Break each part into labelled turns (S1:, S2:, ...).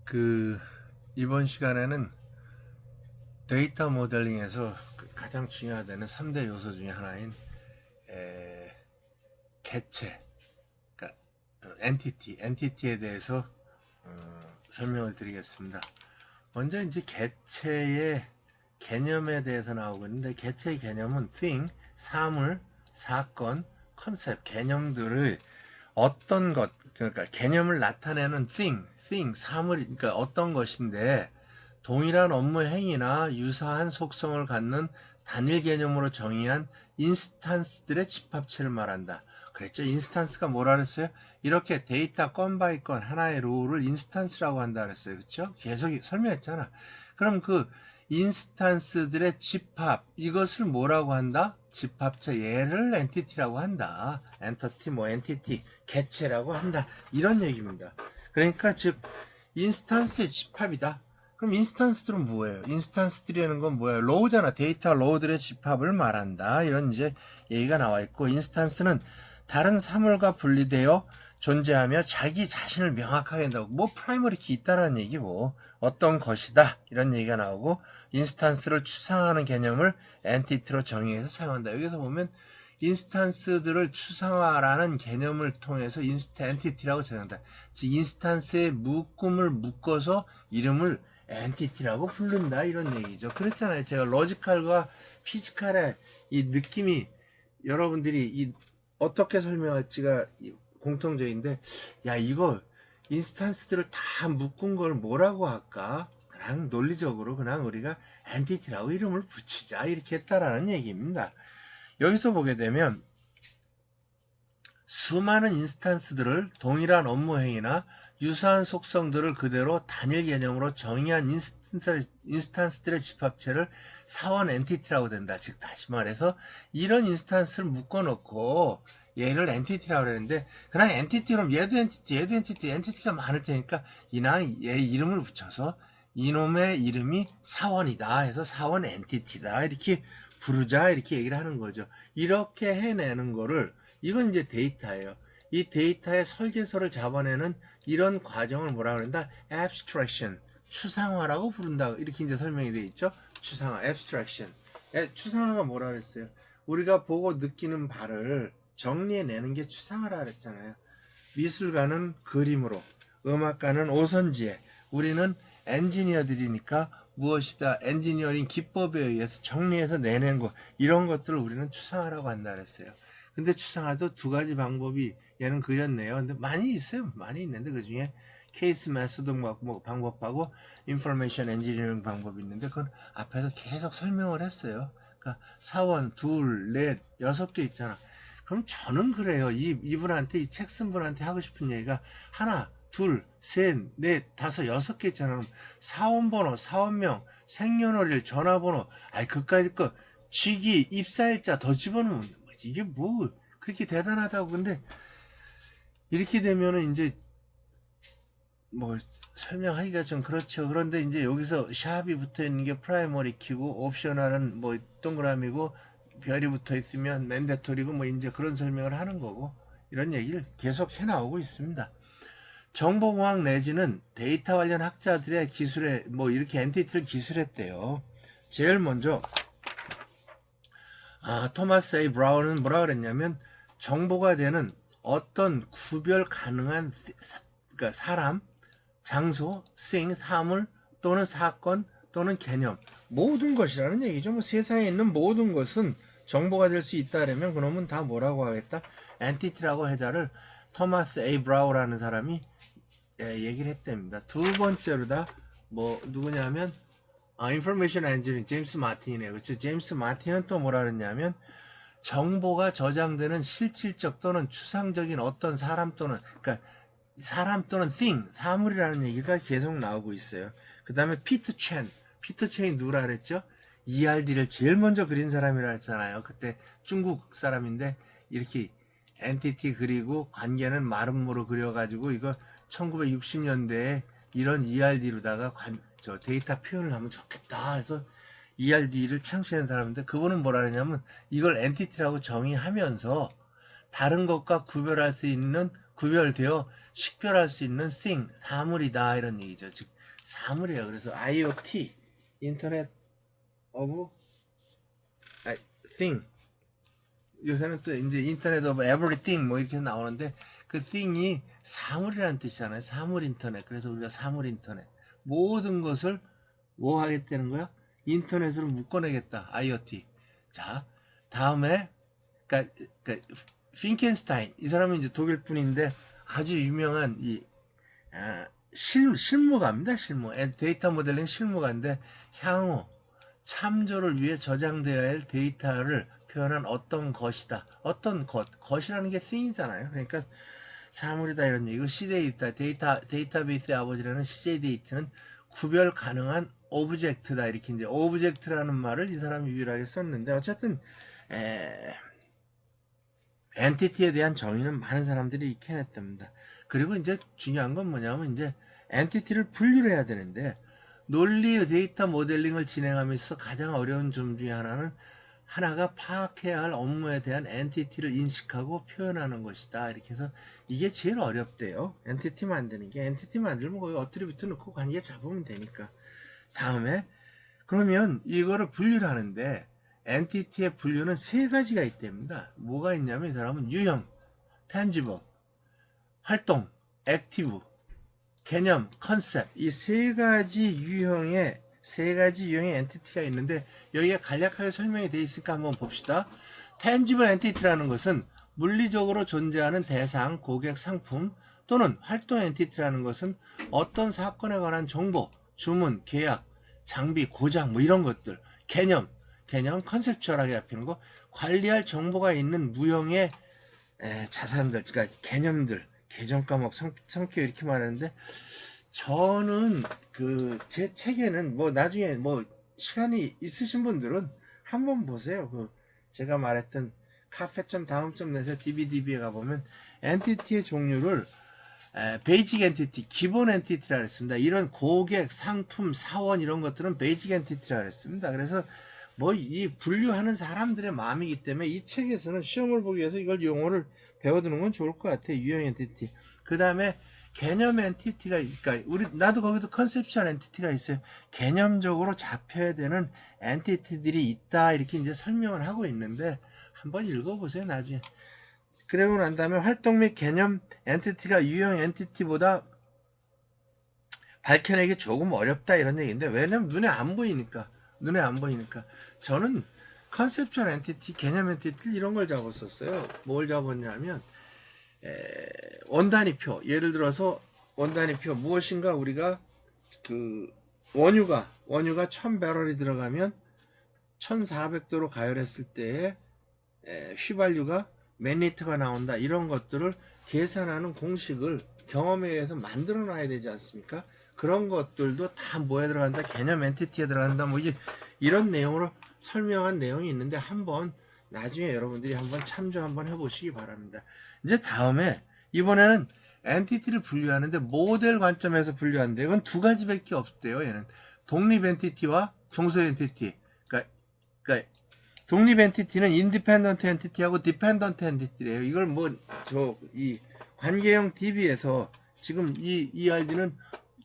S1: 그 이번 시간에는 데이터 모델링에서 가장 중요하다는 3대 요소 중에 하나인 개체, 그러니까 엔티티에 대해서 설명을 드리겠습니다. 먼저 이제 개체의 개념에 대해서 나오고 있는데, 개체의 개념은 thing, 사물, 사건, 컨셉, 개념들의 어떤 것, 그러니까 개념을 나타내는 thing, 사물, 그러니까 어떤 것인데 동일한 업무 행위나 유사한 속성을 갖는 단일 개념으로 정의한 인스탄스들의 집합체를 말한다. 그랬죠. 인스탄스가 뭐라 그랬어요? 이렇게 데이터 건 바이 건 하나의 로우를 인스탄스라고 한다 그랬어요. 그렇죠? 계속 설명했잖아. 그럼 그 인스탄스들의 집합, 이것을 뭐라고 한다? 집합체, 얘를 엔티티라고 한다. 엔티티, 개체라고 한다. 이런 얘기입니다. 그러니까 즉 인스탄스의 집합이다. 그럼 인스탄스들은 뭐예요? 인스탄스들이라는 건 뭐예요? 로우잖아. 데이터 로우들의 집합을 말한다. 이런 이제 얘기가 나와 있고, 인스탄스는 다른 사물과 분리되어 존재하며 자기 자신을 명확하게 한다고. 뭐 프라이머리 키 있다라는 얘기고, 어떤 것이다 이런 얘기가 나오고, 인스탄스를 추상화하는 개념을 엔티티로 정의해서 사용한다. 여기서 보면 인스탄스들을 추상화라는 개념을 통해서 엔티티라고 정한다. 즉 인스탄스의 묶음을 묶어서 이름을 엔티티라고 부른다, 이런 얘기죠. 그랬잖아요. 제가 로지컬과 피지컬의 이 느낌이 여러분들이 어떻게 설명할지가 공통적인데, 야 이거 인스탄스들을 다 묶은 걸 뭐라고 할까? 그냥 논리적으로 그냥 우리가 엔티티라고 이름을 붙이자, 이렇게 했다라는 얘기입니다. 여기서 보게 되면 수많은 인스탄스들을 동일한 업무 행위나 유사한 속성들을 그대로 단일 개념으로 정의한 인스탄스들의 집합체를 사원 엔티티라고 된다. 즉 다시 말해서 이런 인스탄스를 묶어놓고 얘를 엔티티라고 그러는데, 그냥 엔티티로 얘도 엔티티가 많을 테니까 얘 이름을 붙여서 이놈의 이름이 사원이다 해서 사원 엔티티다 이렇게 부르자, 이렇게 얘기를 하는 거죠. 이렇게 해내는 거를, 이건 이제 데이터예요. 이 데이터의 설계서를 잡아내는 이런 과정을 뭐라 그런다? abstraction, 추상화라고 부른다. 이렇게 이제 설명이 되어 있죠. 추상화, abstraction. 추상화가 뭐라 그랬어요? 우리가 보고 느끼는 바를 정리해내는 게 추상화라 그랬잖아요. 미술가는 그림으로, 음악가는 오선지에, 우리는 엔지니어들이니까 무엇이다? 엔지니어링 기법에 의해서 정리해서 내낸 것, 이런 것들을 우리는 추상화라고 한다 그랬어요. 근데 추상화도 두 가지 방법이 얘는 그렸네요. 근데 많이 있어요. 많이 있는데 그 중에 케이스 메소드 방법하고 인포메이션 엔지니어링 방법이 있는데, 그건 앞에서 계속 설명을 했어요. 그러니까 사원, 둘, 넷, 6개 있잖아. 그럼 저는 그래요. 이분한테, 이 책 쓴 분한테 하고 싶은 얘기가 하나, 둘, 셋, 넷, 다섯, 6개 있잖아. 사원번호, 사원명, 생년월일, 전화번호, 그까짓 거, 직위, 입사일자 더 집어넣으면 이게 뭐 그렇게 대단하다고. 근데 이렇게 되면은 이제 뭐 설명하기가 좀 그렇죠. 그런데 이제 여기서 샵이 붙어 있는 게 프라이머리 키고, 옵셔널은 뭐 동그라미고, 별이 붙어 있으면 맨데토리고, 뭐 이제 그런 설명을 하는 거고, 이런 얘기를 계속 해 나오고 있습니다. 정보공학 내지는 데이터 관련 학자들의 기술에 뭐 이렇게 엔티티를 기술했대요. 제일 먼저 토마스 A. 브라운은 뭐라 그랬냐면, 정보가 되는 어떤 구별 가능한 그러니까 사람, 장소, 사물 또는 사건 또는 개념, 모든 것이라는 얘기죠. 뭐 세상에 있는 모든 것은 정보가 될 수 있다라면 그놈은 다 뭐라고 하겠다? 엔티티라고 해자를 토마스 A. 브라운이라는 사람이 얘기를 했답니다. 두 번째로다 뭐 누구냐면 인포메이션 엔지니어 제임스 마틴이네요. 그렇죠? 제임스 마틴은 또 뭐라 그랬냐면, 정보가 저장되는 실질적 또는 추상적인 어떤 사람 또는 thing, 사물이라는 얘기가 계속 나오고 있어요. 그 다음에 피터 첸이 누구라 그랬죠? ERD를 제일 먼저 그린 사람이라 했잖아요. 그때 중국 사람인데 이렇게 엔티티 그리고 관계는 마름모로 그려가지고, 이거 1960년대에 이런 ERD로다가 데이터 표현을 하면 좋겠다 해서 ERD를 창시한 사람인데, 그분은 뭐라 그러냐면 이걸 엔티티라고 정의하면서 다른 것과 구별되어 식별할 수 있는 사물이다, 이런 얘기죠. 즉 사물이에요. 그래서 IoT, 인터넷 오브 thing. 요새는 또 이제 인터넷 오브 everything 뭐 이렇게 나오는데 그 thing이 사물이라는 뜻이잖아요. 사물 인터넷. 그래서 우리가 사물 인터넷. 모든 것을 뭐 하겠다는 거야? 인터넷으로 묶어내겠다. IoT. 자, 다음에 그러니까 핑켄스타인 이 사람은 이제 독일 분인데 아주 유명한 이 실무가입니다. 실무. 데이터 모델링 실무가인데 향후 참조를 위해 저장되어야 할 데이터를 표현한 어떤 것이다. 어떤 것이라는 게 thing이잖아요. 그러니까 사물이다 이런 얘기고 CD데이터, 데이터베이스의 아버지라는 CJ데이터는 구별 가능한 오브젝트다. 이렇게 이제 오브젝트라는 말을 이 사람이 유일하게 썼는데 어쨌든 엔티티에 대한 정의는 많은 사람들이 익게 해냈답니다. 그리고 이제 중요한 건 뭐냐면 이제 엔티티를 분류를 해야 되는데 논리 데이터 모델링을 진행하면서 가장 어려운 점 중에 하나가 파악해야 할 업무에 대한 엔티티를 인식하고 표현하는 것이다. 이렇게 해서 이게 제일 어렵대요. 엔티티 만드는 게. 엔티티 만들면 거기 어트리뷰트 넣고 관계 잡으면 되니까. 다음에 그러면 이거를 분류를 하는데 엔티티의 분류는 세 가지가 있답니다. 뭐가 있냐면 이 사람은 유형, tangible, 활동, active, 개념, 컨셉 이 세 가지 유형의 엔티티가 있는데 여기에 간략하게 설명이 되어 있으니까 한번 봅시다. tangible entity라는 것은 물리적으로 존재하는 대상, 고객, 상품 또는 활동 엔티티라는 것은 어떤 사건에 관한 정보, 주문, 계약, 장비, 고장 뭐 이런 것들, 개념 컨셉추얼하게 잡히는 거, 관리할 정보가 있는 무형의 자산들, 그러니까 개념들, 계정 과목, 성격 이렇게 말하는데 저는 제 책에는 뭐 나중에 뭐 시간이 있으신 분들은 한번 보세요. 제가 말했던 카페.다음.net에 DBDB에 가보면 엔티티의 종류를 베이직 엔티티, 기본 엔티티라 했습니다. 이런 고객, 상품, 사원 이런 것들은 베이직 엔티티라 했습니다. 그래서 뭐 이 분류하는 사람들의 마음이기 때문에 이 책에서는 시험을 보기 위해서 이걸 용어를 배워두는 건 좋을 것 같아요. 유형 엔티티. 그 다음에 개념 엔티티가, 그러니까 나도 거기도 컨셉션 엔티티가 있어요. 개념적으로 잡혀야 되는 엔티티들이 있다. 이렇게 이제 설명을 하고 있는데 한번 읽어보세요. 나중에. 그러고 난 다음에 활동 및 개념 엔티티가 유형 엔티티보다 밝혀내기 조금 어렵다 이런 얘기인데 왜냐면 눈에 안 보이니까. 저는 컨셉추얼 엔티티, 개념 엔티티 이런 걸 잡았었어요. 뭘 잡았냐면 원단위표. 예를 들어서 원단위표 무엇인가 우리가 원유가 1000배럴이 들어가면 1400도로 가열했을 때에 휘발유가 몇 리터가 나온다. 이런 것들을 계산하는 공식을 경험에 의해서 만들어 놔야 되지 않습니까? 그런 것들도 다 뭐에 들어간다? 개념 엔티티에 들어간다. 뭐 이런 내용으로 설명한 내용이 있는데 한번 나중에 여러분들이 한번 참조 한번 해보시기 바랍니다. 이제 다음에 이번에는 엔티티를 분류하는데 모델 관점에서 분류하는데 이건 두 가지밖에 없대요. 얘는 독립 엔티티와 종속 엔티티. 그러니까 독립 엔티티는 인디펜던트 엔티티하고 디펜던트 엔티티래요. 이걸 이 관계형 DB에서 지금 이 아이디는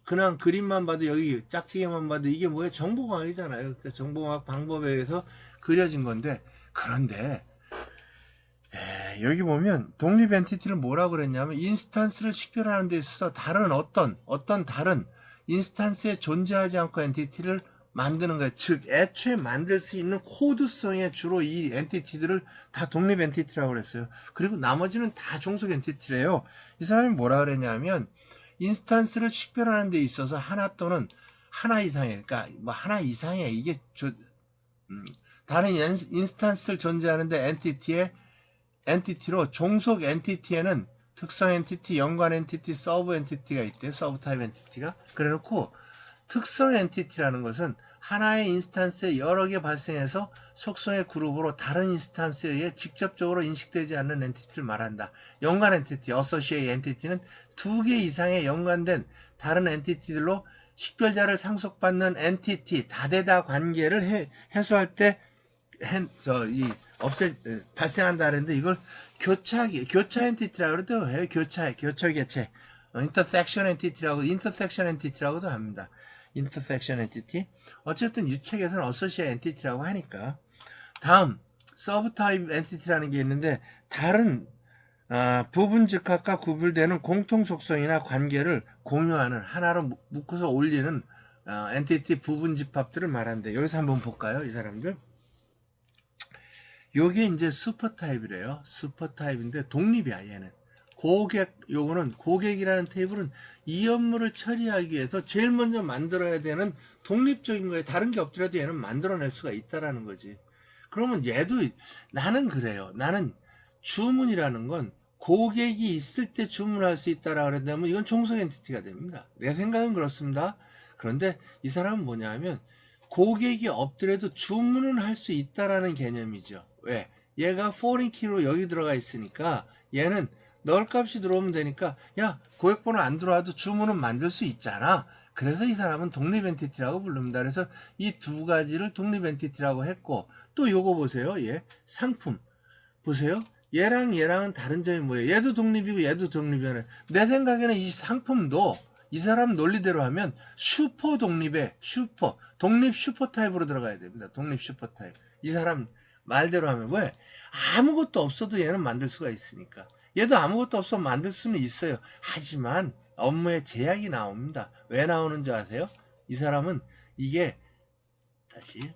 S1: 그냥 그림만 봐도 여기 짝지기만 봐도 이게 뭐예요? 정보광이잖아요. 그러니까 정보광 방법에 의해서 그려진 건데 그런데 여기 보면 독립 엔티티를 뭐라고 그랬냐면 인스턴스를 식별하는 데 있어서 다른 어떤 다른 인스턴스에 존재하지 않고 엔티티를 만드는 거예요. 즉 애초에 만들 수 있는 코드성의 주로 이 엔티티들을 다 독립 엔티티라고 그랬어요. 그리고 나머지는 다 종속 엔티티래요. 이 사람이 뭐라 그랬냐면 인스턴스를 식별하는 데 있어서 하나 또는 하나 이상의, 그러니까 뭐 하나 이상의 이게 다른 인스턴스를 존재하는데 엔티티로 종속 엔티티에는 특성 엔티티, 연관 엔티티, 서브 엔티티가 있대. 서브 타입 엔티티가. 그래놓고 특성 엔티티라는 것은 하나의 인스턴스에 여러 개 발생해서 속성의 그룹으로 다른 인스턴스에 의해 직접적으로 인식되지 않는 엔티티를 말한다. 연관 엔티티, 어소시에이트 엔티티는 두 개 이상의 연관된 다른 엔티티들로 식별자를 상속받는 엔티티, 다대다 관계를 해소할 때 발생한다 그랬는데 이걸 교차 엔티티라고 그러더라고요. 교차 개체. intersection entity라고도 합니다. intersection entity. 어쨌든 이 책에서는 associate entity라고 하니까. 다음 subtype entity라는 게 있는데 다른 부분 즉합과 구분되는 공통 속성이나 관계를 공유하는 하나로 묶어서 올리는 엔티티 부분 집합들을 말하는데 여기서 한번 볼까요? 이 사람들. 요게 이제 슈퍼타입이래요. 슈퍼타입인데 독립이야, 얘는. 요거는 고객이라는 테이블은 이 업무를 처리하기 위해서 제일 먼저 만들어야 되는 독립적인 거에 다른 게 없더라도 얘는 만들어낼 수가 있다라는 거지. 그러면 얘도, 나는 그래요. 나는 주문이라는 건 고객이 있을 때 주문할 수 있다라고 그랬다면 이건 종속 엔티티가 됩니다. 내 생각은 그렇습니다. 그런데 이 사람은 뭐냐 하면 고객이 없더라도 주문은 할 수 있다라는 개념이죠. 왜? 얘가 foreign key로 여기 들어가 있으니까 얘는 넣을 값이 들어오면 되니까 야 고객번호 안 들어와도 주문은 만들 수 있잖아. 그래서 이 사람은 독립 엔티티라고 부릅니다. 그래서 이 두 가지를 독립 엔티티라고 했고 또 요거 보세요. 얘 상품 보세요. 얘랑은 다른 점이 뭐예요? 얘도 독립이고 얘도 독립이잖아요. 내 생각에는 이 상품도 이 사람 논리대로 하면 슈퍼 독립에 독립 슈퍼 타입으로 들어가야 됩니다. 독립 슈퍼 타입. 이 사람 말대로 하면 왜? 아무것도 없어도 얘는 만들 수가 있으니까. 얘도 아무것도 없어도 만들 수는 있어요. 하지만 업무에 제약이 나옵니다. 왜 나오는지 아세요? 이 사람은 이게 다시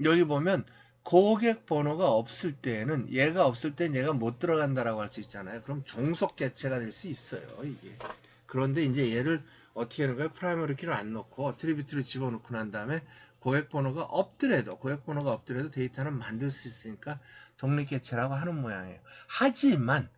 S1: 여기 보면 고객 번호가 없을 때에는 얘가 없을 땐 얘가 못 들어간다라고 할 수 있잖아요. 그럼 종속 개체가 될 수 있어요, 이게. 그런데 이제 얘를 어떻게 하는 거예요? 프라이머리 키를 안 넣고 어트리뷰트를 집어넣고 난 다음에 고객 번호가 없더라도 데이터는 만들 수 있으니까 독립 개체라고 하는 모양이에요. 하지만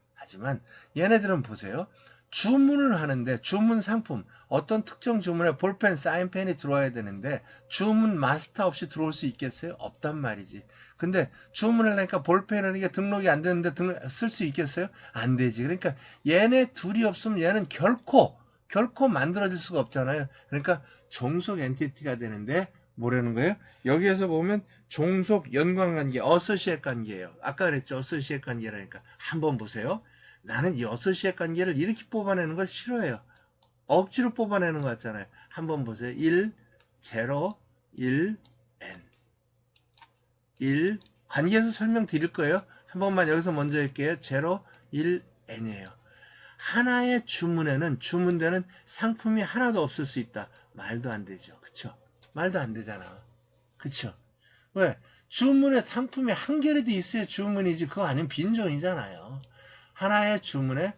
S1: 얘네들은 보세요. 주문을 하는데 주문 상품 어떤 특정 주문에 볼펜, 사인펜이 들어와야 되는데 주문 마스터 없이 들어올 수 있겠어요? 없단 말이지. 근데 주문을 하니까 볼펜은 이게 등록이 안 되는데 쓸 수 있겠어요? 안 되지. 그러니까 얘네 둘이 없으면 얘는 결코 만들어질 수가 없잖아요. 그러니까 종속 엔티티가 되는데 뭐라는 거예요? 여기에서 보면 종속 연관관계, 어서시엣 관계예요. 아까 그랬죠. 어서시엣 관계라니까. 한번 보세요. 나는 이 어서시엣 관계를 이렇게 뽑아내는 걸 싫어해요. 억지로 뽑아내는 거 같잖아요. 한번 보세요. 1, 0, 1, n. 1, 관계에서 설명드릴 거예요. 한 번만 여기서 먼저 할게요. 0, 1, n이에요. 하나의 주문에는 주문되는 상품이 하나도 없을 수 있다. 말도 안 되죠. 그쵸? 말도 안 되잖아. 그쵸? 왜? 주문에 상품이 한 개라도 있어야 주문이지. 그거 아니면 빈존이잖아요. 하나의 주문에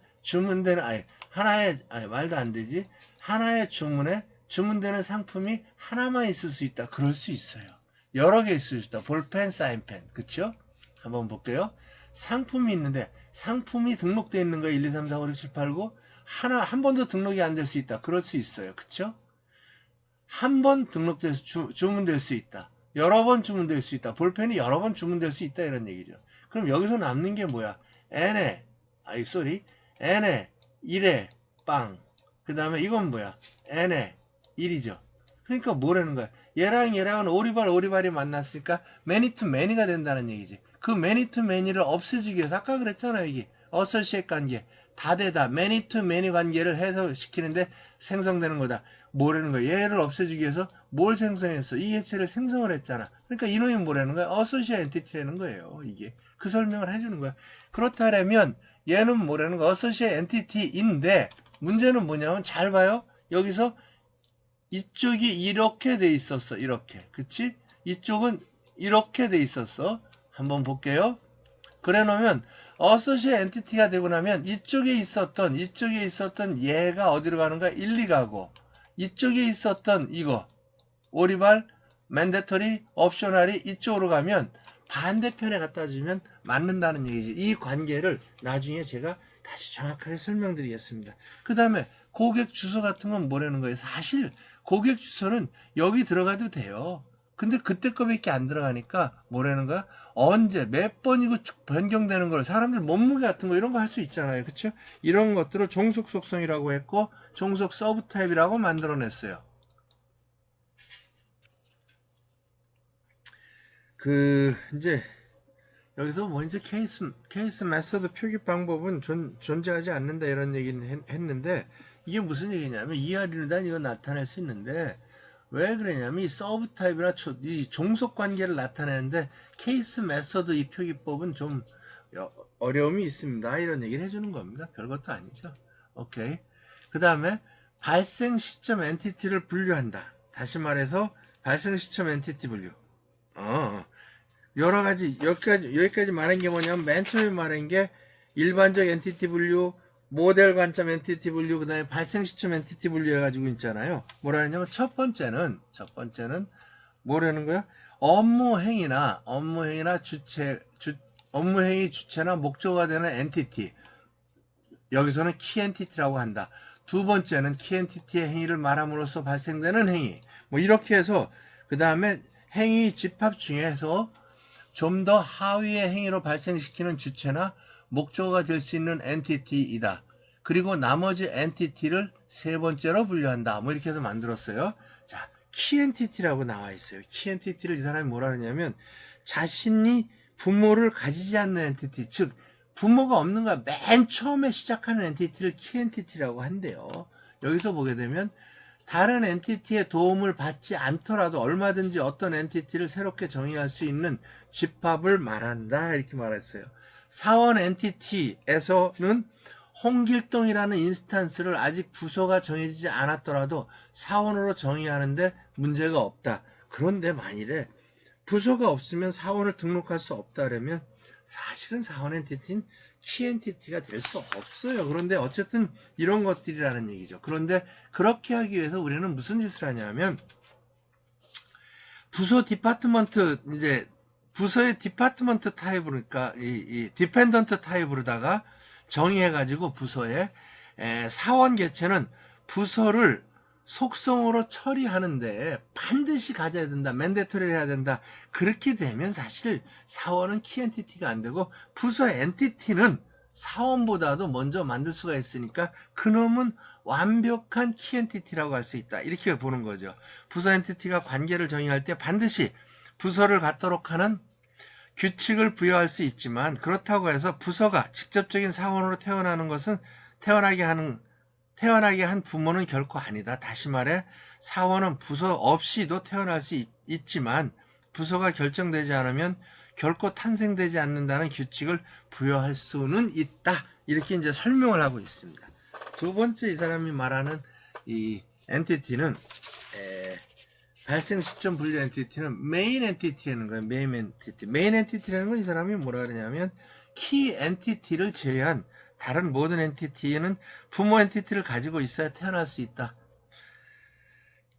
S1: 말도 안 되지. 하나의 주문에 주문되는 상품이 하나만 있을 수 있다. 그럴 수 있어요. 여러 개 있을 수 있다. 볼펜, 사인펜. 그쵸? 한번 볼게요. 상품이 있는데 상품이 등록되어 있는 거예요. 1, 2, 3, 4, 5, 6, 7, 8, 9. 한 번도 등록이 안 될 수 있다. 그럴 수 있어요. 그쵸? 한 번 등록돼서 주문될 수 있다. 여러 번 주문될 수 있다. 볼펜이 여러 번 주문될 수 있다. 이런 얘기죠. 그럼 여기서 남는 게 뭐야? n에 1에 빵. 그 다음에 이건 뭐야? n에 1이죠. 그러니까 뭐라는 거야? 얘랑은 오리발이 만났으니까 many to many가 된다는 얘기지. 그 many to many를 없애주기 위해서 아까 그랬잖아요. 이게 어서시엣 관계. 다대다 many to many 관계를 해소시키는데 생성되는 거다. 뭐라는 거야? 얘를 없애주기 위해서 뭘 생성했어? 이 개체를 생성을 했잖아. 그러니까 이놈이 뭐라는 거야? 어서시엣 엔티티라는 거예요. 이게 그 설명을 해주는 거야. 그렇다면 얘는 뭐라는 거야? 어서시엣 엔티티인데 문제는 뭐냐면 잘 봐요. 여기서 이쪽이 이렇게 돼 있었어. 이렇게. 그치? 이쪽은 이렇게 돼 있었어. 한번 볼게요. 그래 놓으면 어서시엣 엔티티가 되고 나면 이쪽에 있었던 얘가 어디로 가는가? 1, 2 가고 이쪽에 있었던 이거 오리발, 맨데터리, 옵셔널이 이쪽으로 가면 반대편에 갖다 주면 맞는다는 얘기지. 이 관계를 나중에 제가 다시 정확하게 설명드리겠습니다. 그 다음에 고객 주소 같은 건 뭐라는 거예요? 사실 고객 주소는 여기 들어가도 돼요. 근데 그때 거밖에 안 들어가니까 뭐라는 거야? 언제 몇 번이고 변경되는 걸 사람들 몸무게 같은 거 이런 거 할 수 있잖아요. 그쵸? 이런 것들을 종속 속성이라고 했고 종속 서브 타입이라고 만들어냈어요. 이제 여기서 먼저 케이스 메서드 표기 방법은 존재하지 않는다 이런 얘기는 했는데, 이게 무슨 얘기냐면 이하리누단 이거 나타낼 수 있는데, 왜 그러냐면 이 서브 타입이나 이 종속 관계를 나타내는데 케이스 메서드 이 표기법은 좀 어려움이 있습니다 이런 얘기를 해주는 겁니다. 별것도 아니죠. 오케이. 그 다음에 발생 시점 엔티티를 분류한다. 다시 말해서 발생 시점 엔티티 분류. 여러 가지 여기까지 말한 게 뭐냐면 맨 처음에 말한 게 일반적 엔티티 분류, 모델 관점 엔티티 분류, 그 다음에 발생 시점 엔티티 분류 해가지고 있잖아요. 뭐라 하냐면 첫 번째는 뭐라는 거야? 업무 행위나 업무 행위 주체나 목적어가 되는 엔티티. 여기서는 키 엔티티라고 한다. 두 번째는 키 엔티티의 행위를 말함으로써 발생되는 행위. 뭐 이렇게 해서 그 다음에 행위 집합 중에서 좀 더 하위의 행위로 발생시키는 주체나 목적어가 될 수 있는 엔티티이다. 그리고 나머지 엔티티를 세 번째로 분류한다. 뭐 이렇게 해서 만들었어요. 자, 키 엔티티라고 나와 있어요. 키 엔티티를 이 사람이 뭐라 하냐면 자신이 부모를 가지지 않는 엔티티, 즉 부모가 없는 거야. 맨 처음에 시작하는 엔티티를 키 엔티티라고 한대요. 여기서 보게 되면 다른 엔티티의 도움을 받지 않더라도 얼마든지 어떤 엔티티를 새롭게 정의할 수 있는 집합을 말한다. 이렇게 말했어요. 사원 엔티티에서는 홍길동이라는 인스탄스를 아직 부서가 정해지지 않았더라도 사원으로 정의하는데 문제가 없다. 그런데 만일에 부서가 없으면 사원을 등록할 수 없다라면 사실은 사원 엔티티는 키 엔티티가 될 수 없어요. 그런데 어쨌든 이런 것들이라는 얘기죠. 그런데 그렇게 하기 위해서 우리는 무슨 짓을 하냐면 부서 디파트먼트 이제 부서의 디파트먼트 타입으로 그러니까 이 디펜던트 타입으로다가 정의해가지고 부서의 사원 개체는 부서를 속성으로 처리하는데 반드시 가져야 된다. 맨데터리를 해야 된다. 그렇게 되면 사실 사원은 키 엔티티가 안 되고 부서 엔티티는 사원보다도 먼저 만들 수가 있으니까 그놈은 완벽한 키 엔티티라고 할 수 있다. 이렇게 보는 거죠. 부서 엔티티가 관계를 정의할 때 반드시 부서를 갖도록 하는 규칙을 부여할 수 있지만 그렇다고 해서 부서가 직접적인 사원으로 태어나는 것은 태어나게 한 부모는 결코 아니다. 다시 말해 사원은 부서 없이도 태어날 수 있지만 부서가 결정되지 않으면 결코 탄생되지 않는다는 규칙을 부여할 수는 있다. 이렇게 이제 설명을 하고 있습니다. 두 번째 이 사람이 말하는 이 엔티티는 발생 시점 분류 엔티티는 메인 엔티티라는 거예요. 메인 엔티티. 메인 엔티티라는 건 이 사람이 뭐라 그러냐면 키 엔티티를 제외한 다른 모든 엔티티는 부모 엔티티를 가지고 있어야 태어날 수 있다.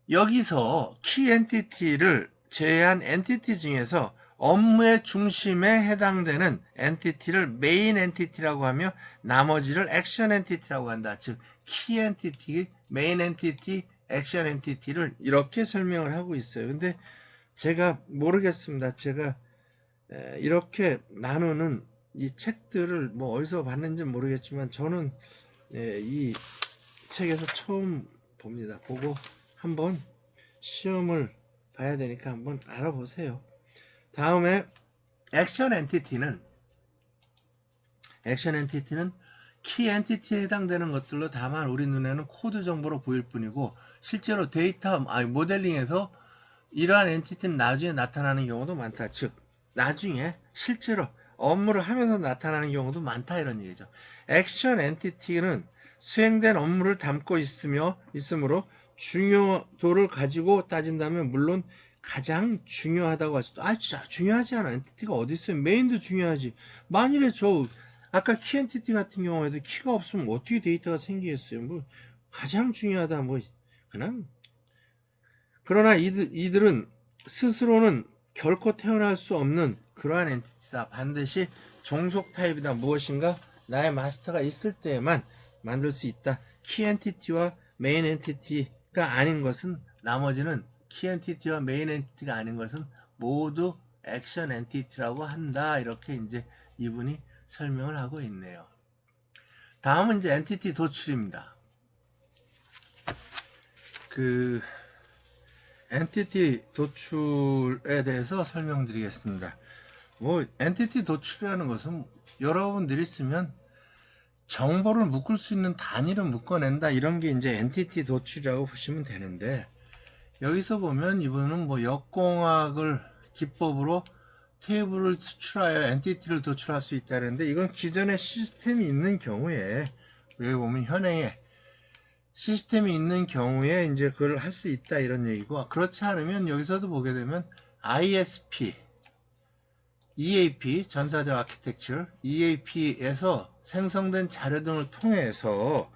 S1: 여기서 키 엔티티를 제외한 엔티티 중에서 업무의 중심에 해당되는 엔티티를 메인 엔티티라고 하며 나머지를 액션 엔티티라고 한다. 즉, 키 엔티티, 메인 엔티티, 액션 엔티티를 이렇게 설명을 하고 있어요. 근데 제가 모르겠습니다. 제가 이렇게 나누는 이 책들을 뭐 어디서 봤는지 모르겠지만 저는 이 책에서 처음 봅니다. 보고 한번 시험을 봐야 되니까 한번 알아보세요. 다음에 액션 엔티티는 키 엔티티에 해당되는 것들로 다만 우리 눈에는 코드 정보로 보일 뿐이고 실제로 데이터 모델링에서 이러한 엔티티는 나중에 나타나는 경우도 많다. 즉 나중에 실제로 업무를 하면서 나타나는 경우도 많다 이런 얘기죠. 액션 엔티티는 수행된 업무를 담고 있으므로 중요도를 가지고 따진다면 물론 가장 중요하다고 할 수도 진짜 중요하지 않아. 엔티티가 어디 있어요? 메인도 중요하지. 만일에 아까 키 엔티티 같은 경우에도 키가 없으면 어떻게 데이터가 생기겠어요? 뭐 가장 중요하다 그냥 그러나 이들은 스스로는 결코 태어날 수 없는 그러한 엔티티다. 반드시 종속 타입이다. 무엇인가 나의 마스터가 있을 때에만 만들 수 있다. 키 엔티티와 메인 엔티티가 아닌 것은 나머지는 키 엔티티와 메인 엔티티가 아닌 것은 모두 액션 엔티티라고 한다. 이렇게 이제 이분이 설명을 하고 있네요. 다음은 이제 엔티티 도출입니다. 엔티티 도출에 대해서 설명드리겠습니다. 뭐 엔티티 도출이라는 것은 여러분들이 쓰면 정보를 묶을 수 있는 단위를 묶어낸다, 이런 게 이제 엔티티 도출이라고 보시면 되는데, 여기서 보면 이분은 뭐 역공학을 기법으로 테이블을 수출하여 엔티티를 도출할 수 있다는데, 이건 기존에 시스템이 있는 경우에, 여기 보면 현행에 시스템이 있는 경우에 이제 그걸 할 수 있다, 이런 얘기고, 그렇지 않으면 여기서도 보게 되면 ISP, EAP, 전사적 아키텍처, EAP에서 생성된 자료 등을 통해서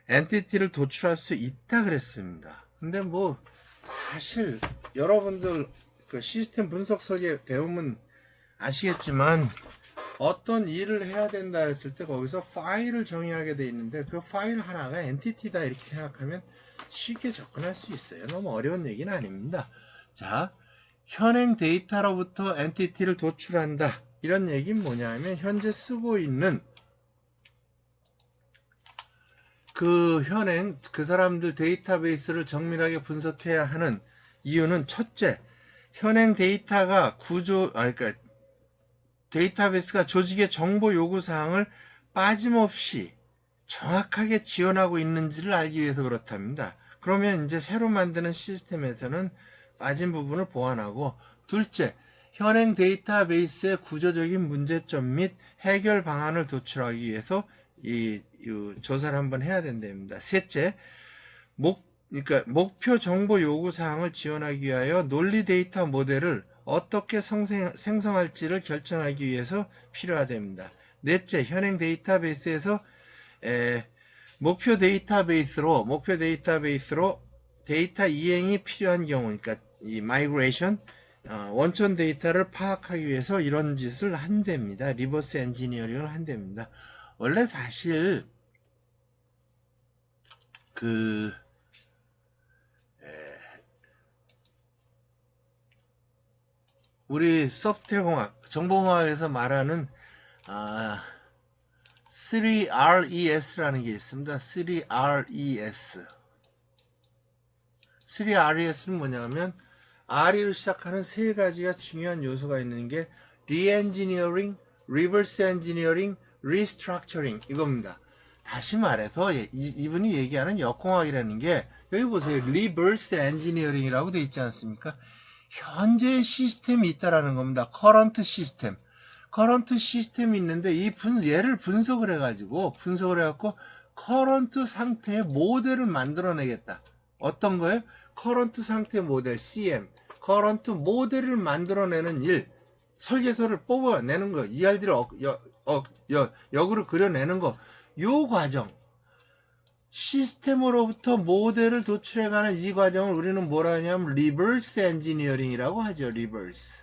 S1: 엔티티를 도출할 수 있다 그랬습니다. 근데 뭐 사실 여러분들 그 시스템 분석 설계 배우면 아시겠지만, 어떤 일을 해야 된다 했을 때 거기서 파일을 정의하게 돼 있는데, 그 파일 하나가 엔티티다 이렇게 생각하면 쉽게 접근할 수 있어요. 너무 어려운 얘기는 아닙니다. 자, 현행 데이터로부터 엔티티를 도출한다, 이런 얘기는 뭐냐면, 현재 쓰고 있는 그 현행 그 사람들 데이터베이스를 정밀하게 분석해야 하는 이유는, 첫째, 현행 데이터가 그러니까 데이터베이스가 조직의 정보 요구 사항을 빠짐없이 정확하게 지원하고 있는지를 알기 위해서 그렇답니다. 그러면 이제 새로 만드는 시스템에서는 빠진 부분을 보완하고, 둘째, 현행 데이터베이스의 구조적인 문제점 및 해결 방안을 도출하기 위해서 이 조사를 한번 해야 된답니다. 셋째, 그러니까 목표 정보 요구 사항을 지원하기 위하여 논리 데이터 모델을 어떻게 생성할지를 결정하기 위해서 필요하답니다. 넷째, 현행 데이터베이스에서 목표 데이터베이스로 데이터 이행이 필요한 경우, 그러니까 이 마이그레이션, 원천 데이터를 파악하기 위해서 이런 짓을 한답니다. 리버스 엔지니어링을 한답니다. 원래 사실 우리 소프트웨어공학, 정보공학에서 말하는 3RES라는 게 있습니다. 3RES. 3RES는 뭐냐면, R로 시작하는 세 가지가 중요한 요소가 있는 게 Re-engineering, Reverse Engineering, Restructuring, 이겁니다. 다시 말해서 이분이 얘기하는 역공학이라는 게, 여기 보세요. Reverse Engineering이라고 돼 있지 않습니까? 현재의 시스템이 있다라는 겁니다. Current 시스템. Current 시스템이 있는데, 얘를 분석을 해갖고 Current 상태의 모델을 만들어내겠다. 어떤 거예요? Current 상태 모델, CM. Current 모델을 만들어내는 일. 설계서를 뽑아내는 거. ERD를 역으로 그려내는 거. 요 과정. 시스템으로부터 모델을 도출해가는 이 과정을 우리는 뭐라 하냐면 리버스 엔지니어링이라고 하죠. 리버스.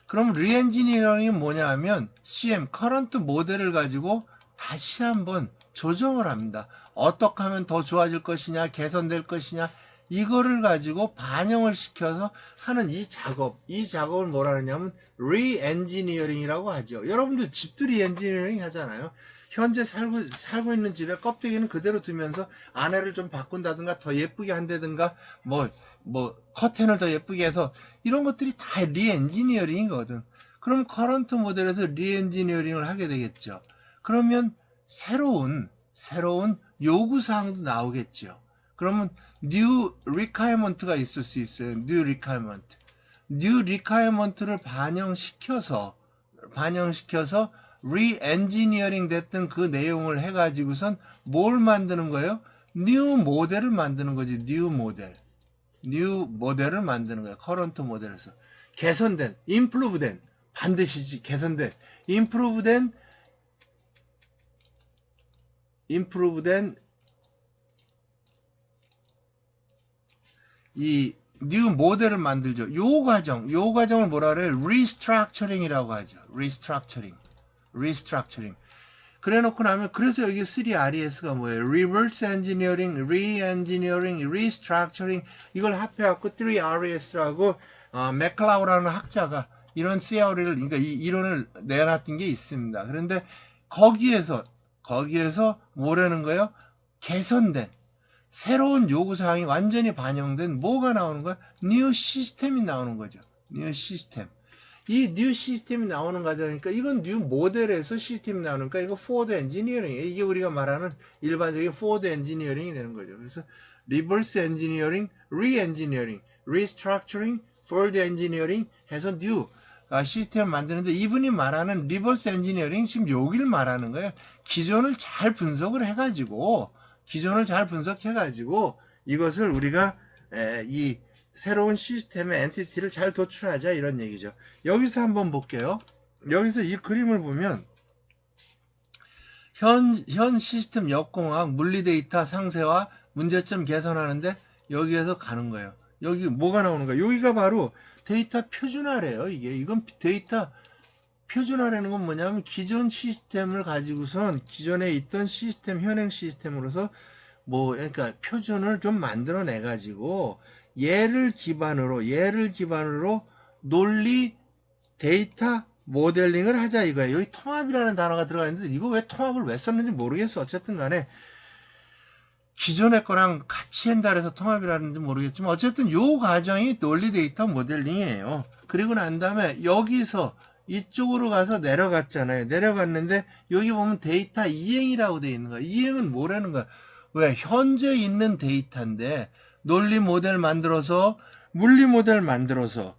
S1: 그럼 리엔지니어링이 뭐냐 하면, CM, 커런트 모델을 가지고 다시 한번 조정을 합니다. 어떻게 하면 더 좋아질 것이냐, 개선될 것이냐, 이거를 가지고 반영을 시켜서 하는 이 작업을 뭐라 하냐면 리엔지니어링이라고 하죠. 여러분들 집도 리엔지니어링 하잖아요. 현재 살고 있는 집에 껍데기는 그대로 두면서 안에를 좀 바꾼다든가, 더 예쁘게 한다든가, 뭐 커튼을 더 예쁘게 해서, 이런 것들이 다 리엔지니어링이거든. 그럼 커런트 모델에서 리엔지니어링을 하게 되겠죠. 그러면 새로운 요구사항도 나오겠죠. 그러면 new requirement가 있을 수 있어요. new requirement를 반영시켜서 re-engineering 됐던 그 내용을 해가지고선 뭘 만드는 거예요? new 모델을 만드는 거지. new 모델을 만드는 거예요. current 모델에서 개선된, improve된, 반드시 개선된, improve된 이 new 모델을 만들죠. 요 과정을 뭐라 그래요? restructuring이라고 하죠. restructuring. 그래 놓고 나면, 그래서 여기 3RES가 뭐예요? reverse engineering, re-engineering, restructuring, 이걸 합해갖고 3RES라고 맥클라우라는 학자가 이런 theory를, 그러니까 이 이론을 내놨던 게 있습니다. 그런데 거기에서 뭐라는 거예요? 개선된, 새로운 요구사항이 완전히 반영된 뭐가 나오는 거야? 뉴 시스템이 나오는 거죠. 뉴 시스템. 이 뉴 시스템이 나오는 과정이니까 이건 뉴 모델에서 시스템이 나오니까 이거 포워드 엔지니어링이에요. 이게 우리가 말하는 일반적인 포워드 엔지니어링이 되는 거죠. 그래서 리버스 엔지니어링, 리엔지니어링, 리스트럭처링, 포워드 엔지니어링 해서 뉴 시스템을 만드는데 이분이 말하는 리버스 엔지니어링 지금 여기를 말하는 거예요. 기존을 잘 분석을 해가지고 이것을 우리가 이 새로운 시스템의 엔티티를 잘 도출하자 이런 얘기죠. 여기서 한번 볼게요. 여기서 이 그림을 보면 현 시스템 역공학 물리데이터 상세와 문제점 개선하는데 여기에서 가는 거예요. 여기 뭐가 나오는 거야? 여기가 바로 데이터 표준화래요. 이건 데이터 표준화라는 건 뭐냐면 기존 시스템을 가지고선 기존에 있던 시스템 현행 시스템으로서 그러니까 표준을 좀 만들어내 가지고 얘를 기반으로 논리 데이터 모델링을 하자 이거예요. 여기 통합이라는 단어가 들어가 있는데 이거 왜 통합을 왜 썼는지 모르겠어. 어쨌든 간에 기존의 거랑 같이 한다 해서 통합이라는지 모르겠지만 어쨌든 요 과정이 논리 데이터 모델링이에요. 그리고 난 다음에 여기서 이쪽으로 가서 내려갔잖아요. 내려갔는데 여기 보면 데이터 이행이라고 되어 있는 거야. 이행은 뭐라는 거야? 왜? 현재 있는 데이터인데 논리 모델 만들어서 물리 모델 만들어서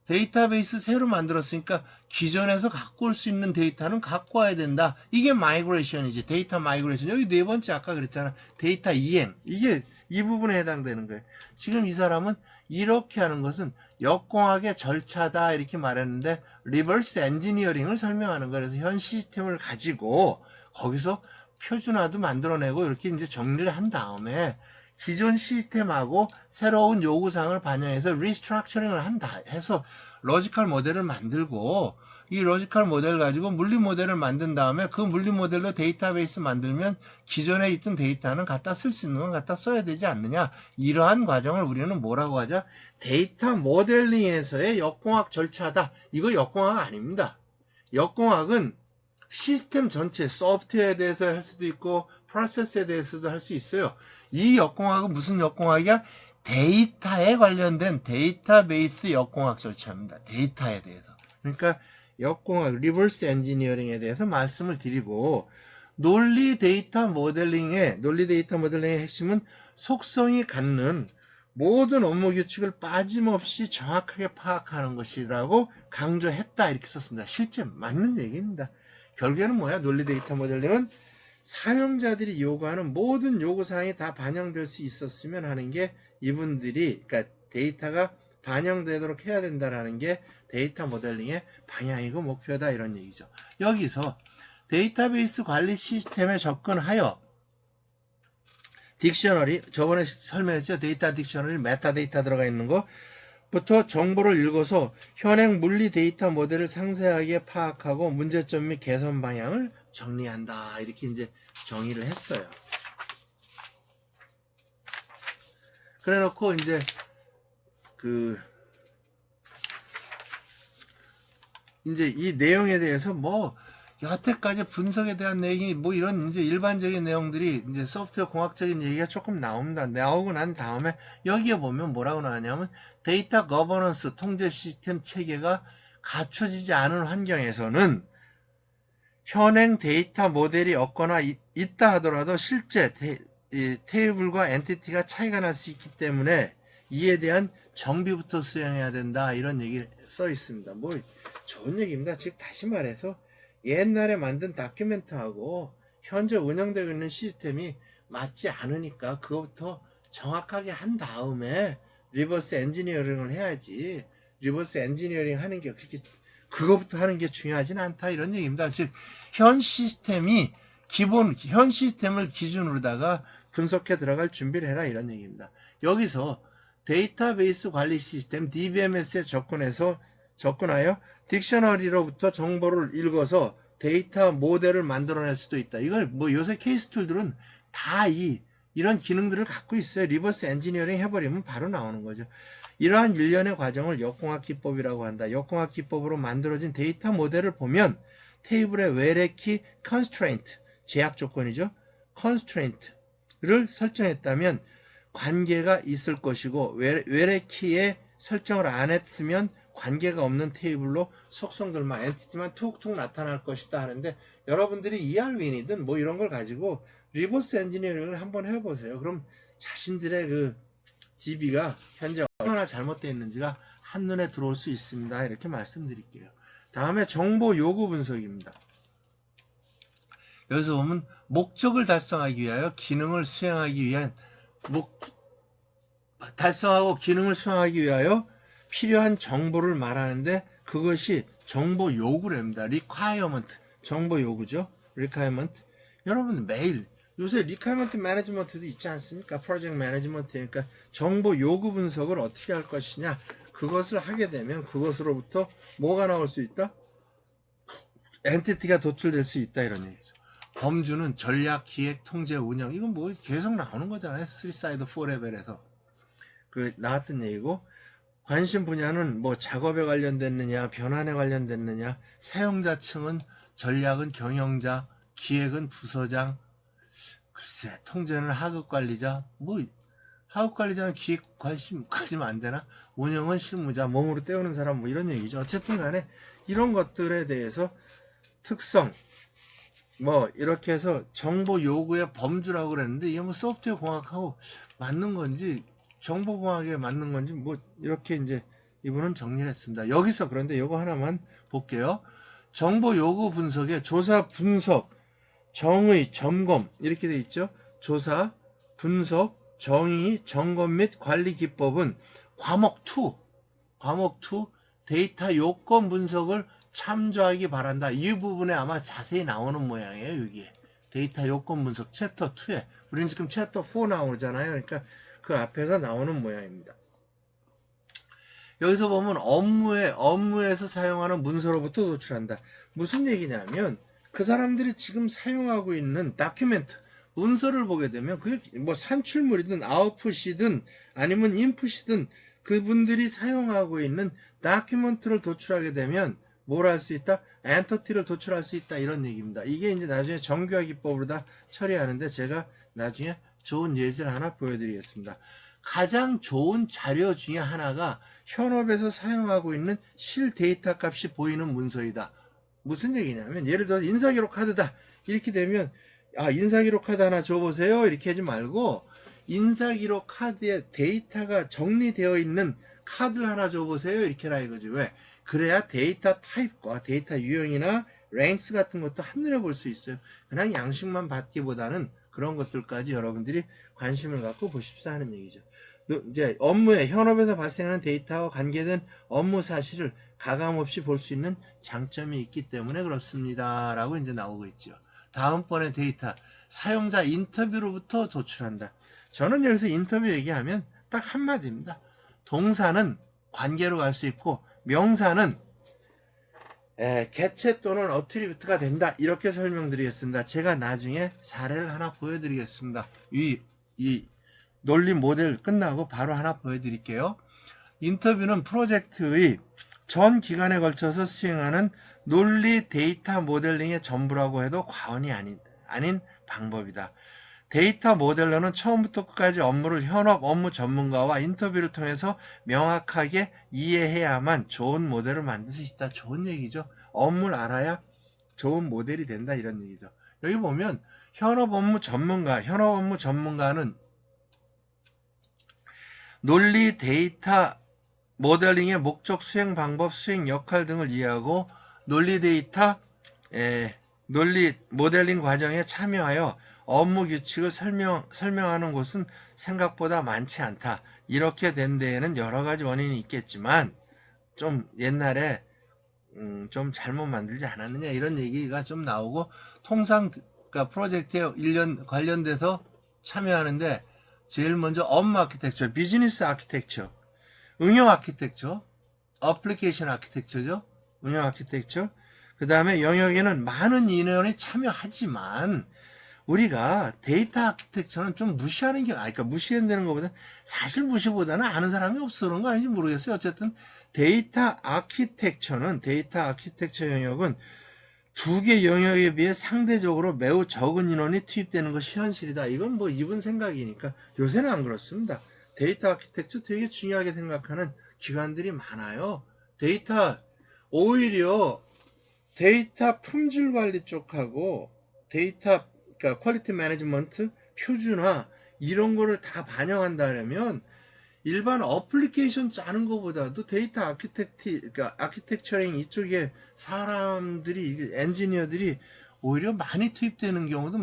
S1: 데이터베이스 새로 만들었으니까 기존에서 갖고 올 수 있는 데이터는 갖고 와야 된다. 이게 마이그레이션이지. 데이터 마이그레이션. 여기 네 번째 아까 그랬잖아. 데이터 이행. 이게 이 부분에 해당되는 거예요. 지금 이 사람은 이렇게 하는 것은 역공학의 절차다 이렇게 말했는데 리버스 엔지니어링을 설명하는 거예요. 그래서 현 시스템을 가지고 거기서 표준화도 만들어내고 이렇게 이제 정리를 한 다음에 기존 시스템하고 새로운 요구사항을 반영해서 리스트럭처링을 한다 해서 로지컬 모델을 만들고 이 로지컬 모델 가지고 물리 모델을 만든 다음에 그 물리 모델로 데이터베이스 만들면 기존에 있던 데이터는 갖다 쓸 수 있는 건 갖다 써야 되지 않느냐. 이러한 과정을 우리는 뭐라고 하자? 데이터 모델링에서의 역공학 절차다. 이거 역공학 아닙니다. 역공학은 시스템 전체 소프트웨어에 대해서 할 수도 있고 프로세스에 대해서도 할 수 있어요. 이 역공학은 무슨 역공학이야? 데이터에 관련된 데이터베이스 역공학 절차입니다. 데이터에 대해서. 그러니까 역공학, 리버스 엔지니어링에 대해서 말씀을 드리고 논리 데이터 모델링의 핵심은 속성이 갖는 모든 업무 규칙을 빠짐없이 정확하게 파악하는 것이라고 강조했다 이렇게 썼습니다. 실제 맞는 얘기입니다. 결국에는 뭐야? 논리 데이터 모델링은 사용자들이 요구하는 모든 요구사항이 다 반영될 수 있었으면 하는 게 이분들이 그러니까 데이터가 반영되도록 해야 된다라는 게 데이터 모델링의 방향이고 목표다 이런 얘기죠. 여기서 데이터베이스 관리 시스템에 접근하여 딕셔너리 저번에 설명했죠. 데이터 딕셔너리 메타데이터 들어가 있는 거부터 정보를 읽어서 현행 물리 데이터 모델을 상세하게 파악하고 문제점 및 개선 방향을 정리한다. 이렇게 이제 정의를 했어요. 그래 놓고 이제 이제 이 내용에 대해서 여태까지 분석에 대한 내용이 이런 이제 일반적인 내용들이 이제 소프트웨어 공학적인 얘기가 조금 나옵니다. 나오고 난 다음에 여기에 보면 뭐라고 나왔냐면 데이터 거버넌스 통제 시스템 체계가 갖춰지지 않은 환경에서는 현행 데이터 모델이 없거나 있다 하더라도 실제 테이블과 엔티티가 차이가 날 수 있기 때문에 이에 대한 정비부터 수행해야 된다 이런 얘기 써 있습니다. 좋은 얘기입니다. 즉 다시 말해서 옛날에 만든 다큐멘트하고 현재 운영되고 있는 시스템이 맞지 않으니까 그것부터 정확하게 한 다음에 리버스 엔지니어링을 해야지. 리버스 엔지니어링 하는 게 그거부터 하는 게 중요하진 않다 이런 얘기입니다. 즉 현 시스템을 기준으로다가 분석해 들어갈 준비를 해라 이런 얘기입니다. 여기서 데이터베이스 관리 시스템 DBMS에 접근하여 딕셔너리로부터 정보를 읽어서 데이터 모델을 만들어낼 수도 있다. 이걸 요새 케이스 툴들은 다 이런 기능들을 갖고 있어요. 리버스 엔지니어링 해버리면 바로 나오는 거죠. 이러한 일련의 과정을 역공학 기법이라고 한다. 역공학 기법으로 만들어진 데이터 모델을 보면 테이블의 외래키 constraint, 제약 조건이죠. constraint, 설정했다면 관계가 있을 것이고 외래키에 설정을 안 했으면 관계가 없는 테이블로 속성들만 엔티티만 툭툭 나타날 것이다 하는데 여러분들이 ER윈이든 뭐 이런 걸 가지고 리버스 엔지니어링을 한번 해보세요. 그럼 자신들의 그 DB가 현재 얼마나 잘못되어 있는지가 한눈에 들어올 수 있습니다. 이렇게 말씀드릴게요. 다음에 정보 요구 분석입니다. 여기서 보면 목적을 달성하기 위하여 기능을 수행하기 위한 달성하고 기능을 수행하기 위하여 필요한 정보를 말하는데 그것이 정보 요구랍니다. requirement 정보 요구죠. requirement 여러분 매일 요새 requirement management도 있지 않습니까? 프로젝트 매니지먼트니까 정보 요구 분석을 어떻게 할 것이냐 그것을 하게 되면 그것으로부터 뭐가 나올 수 있다? 엔티티가 도출될 수 있다 이런 얘기죠. 범주는 전략, 기획, 통제, 운영 이건 뭐 계속 나오는 거잖아요. 3사이드 4레벨에서 그 나왔던 얘기고 관심 분야는 뭐 작업에 관련됐느냐 변환에 관련됐느냐 사용자층은 전략은 경영자, 기획은 부서장 글쎄 통제는 하급관리자 뭐 하급관리자는 기획 관심 가지면 안 되나 운영은 실무자 몸으로 때우는 사람 뭐 이런 얘기죠. 어쨌든 간에 이런 것들에 대해서 특성 뭐 이렇게 해서 정보 요구의 범주라고 그랬는데 이게 뭐 소프트웨어 공학하고 맞는 건지 정보 공학에 맞는 건지 뭐 이렇게 이제 이분은 정리를 했습니다. 여기서 그런데 요거 하나만 볼게요. 정보 요구 분석에 조사 분석 정의 점검 이렇게 돼 있죠. 조사 분석 정의 점검 및 관리 기법은 과목 2 데이터 요건 분석을 참조하기 바란다. 이 부분에 아마 자세히 나오는 모양이에요. 여기에 데이터 요건 분석 챕터 2에 우리는 지금 챕터 4 나오잖아요. 그러니까 그 앞에서 나오는 모양입니다. 여기서 보면 업무에서 사용하는 문서로부터 도출한다. 무슨 얘기냐면 그 사람들이 지금 사용하고 있는 다큐멘트 문서를 보게 되면 그게 뭐 산출물이든 아웃풋이든 아니면 인풋이든 그분들이 사용하고 있는 다큐멘트를 도출하게 되면 뭘 할 수 있다? 엔터티를 도출할 수 있다 이런 얘기입니다. 이게 이제 나중에 정교화 기법으로 다 처리하는데 제가 나중에 좋은 예제를 하나 보여드리겠습니다. 가장 좋은 자료 중에 하나가 현업에서 사용하고 있는 실 데이터 값이 보이는 문서이다. 무슨 얘기냐면 예를 들어 인사기록 카드다 이렇게 되면 인사기록 카드 하나 줘보세요 이렇게 하지 말고 인사기록 카드에 데이터가 정리되어 있는 카드를 하나 줘보세요 이렇게 해라 이거지. 왜? 그래야 데이터 타입과 데이터 유형이나 랭스 같은 것도 한눈에 볼 수 있어요. 그냥 양식만 받기보다는 그런 것들까지 여러분들이 관심을 갖고 보십사 하는 얘기죠. 이제 업무에 현업에서 발생하는 데이터와 관계된 업무 사실을 가감없이 볼 수 있는 장점이 있기 때문에 그렇습니다. 라고 이제 나오고 있죠. 다음번에 데이터 사용자 인터뷰로부터 도출한다. 저는 여기서 인터뷰 얘기하면 딱 한마디입니다. 동사는 관계로 갈 수 있고 명사는 개체 또는 어트리뷰트가 된다. 이렇게 설명드리겠습니다. 제가 나중에 사례를 하나 보여드리겠습니다. 이 논리 모델 끝나고 바로 하나 보여드릴게요. 인터뷰는 프로젝트의 전 기간에 걸쳐서 수행하는 논리 데이터 모델링의 전부라고 해도 과언이 아닌 방법이다. 데이터 모델러는 처음부터 끝까지 업무를 현업 업무 전문가와 인터뷰를 통해서 명확하게 이해해야만 좋은 모델을 만들 수 있다. 좋은 얘기죠. 업무를 알아야 좋은 모델이 된다 이런 얘기죠. 여기 보면 현업 업무 전문가는 논리 데이터 모델링의 목적, 수행 방법, 수행 역할 등을 이해하고 논리 모델링 과정에 참여하여 업무 규칙을 설명하는 곳은 생각보다 많지 않다. 이렇게 된 데에는 여러 가지 원인이 있겠지만 좀 옛날에 좀 잘못 만들지 않았느냐 이런 얘기가 좀 나오고 통상 그러니까 프로젝트에 1년 관련돼서 참여하는데 제일 먼저 업무 아키텍처, 비즈니스 아키텍처, 응용 아키텍처, 어플리케이션 아키텍처죠. 응용 아키텍처. 그 다음에 영역에는 많은 인원이 참여하지만 우리가 데이터 아키텍처는 좀 무시하는 게, 그러니까 무시한다는 것보다 사실 무시보다는 아는 사람이 없어 그런 거 아닌지 모르겠어요. 어쨌든 데이터 아키텍처 영역은 두 개 영역에 비해 상대적으로 매우 적은 인원이 투입되는 것이 현실이다. 이건 뭐 이분 생각이니까. 요새는 안 그렇습니다. 데이터 아키텍처 되게 중요하게 생각하는 기관들이 많아요. 오히려 데이터 품질 관리 쪽하고 데이터, 그러니까 퀄리티 매니지먼트, 표준화 이런 거를 다 반영한다면 일반 어플리케이션 짜는 것보다도 데이터 그러니까 아키텍처링 이쪽에 사람들이, 엔지니어들이 오히려 많이 투입되는 경우도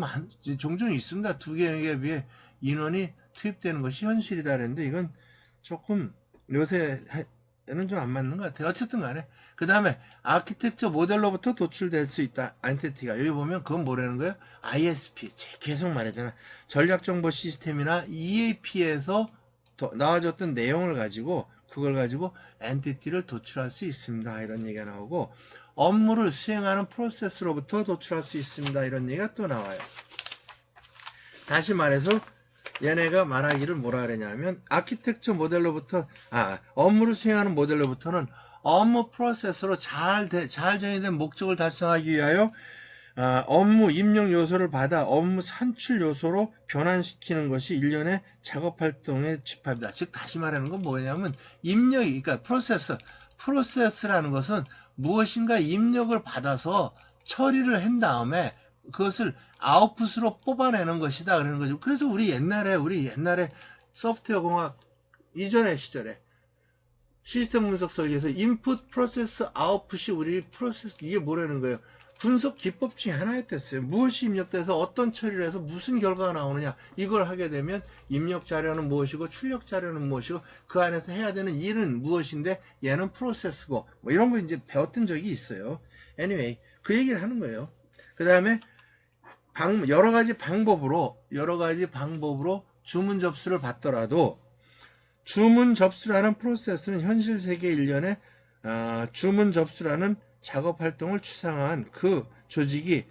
S1: 종종 있습니다. 두 개에 비해 인원이 투입되는 것이 현실이다 그랬는데 이건 조금 요새는 좀 안 맞는 것 같아요. 어쨌든 간에. 그 다음에 아키텍처 모델로부터 도출될 수 있다. 엔티티가. 여기 보면 그건 뭐라는 거예요? ISP. 계속 말했잖아. 전략정보 시스템이나 EAP에서 나와줬던 내용을 가지고 그걸 가지고 엔티티를 도출할 수 있습니다. 이런 얘기가 나오고 업무를 수행하는 프로세스로부터 도출할 수 있습니다. 이런 얘기가 또 나와요. 다시 말해서 얘네가 말하기를 뭐라 그러냐면 아키텍처 모델로부터 업무를 수행하는 모델로부터는 업무 프로세스로 잘 정의된 목적을 달성하기 위하여 업무 입력 요소를 받아 업무 산출 요소로 변환시키는 것이 일련의 작업 활동의 집합이다. 즉 다시 말하는 건 뭐냐면 그러니까 프로세스라는 것은 무엇인가 입력을 받아서 처리를 한 다음에 그것을 아웃풋으로 뽑아내는 것이다 그러는 거죠. 그래서 우리 옛날에 소프트웨어 공학 이전의 시절에 시스템 분석 설계에서 인풋 프로세스 아웃풋이 우리 프로세스, 이게 뭐라는 거예요? 분석 기법 중에 하나였댔어요. 무엇이 입력돼서 어떤 처리를 해서 무슨 결과가 나오느냐, 이걸 하게 되면 입력 자료는 무엇이고 출력 자료는 무엇이고 그 안에서 해야 되는 일은 무엇인데 얘는 프로세스고 뭐 이런 거 이제 배웠던 적이 있어요. anyway 그 얘기를 하는 거예요. 그 다음에 여러 가지 방법으로 주문 접수를 받더라도 주문 접수라는 프로세스는 현실 세계 일련의 주문 접수라는 작업 활동을 추상화한 그 조직이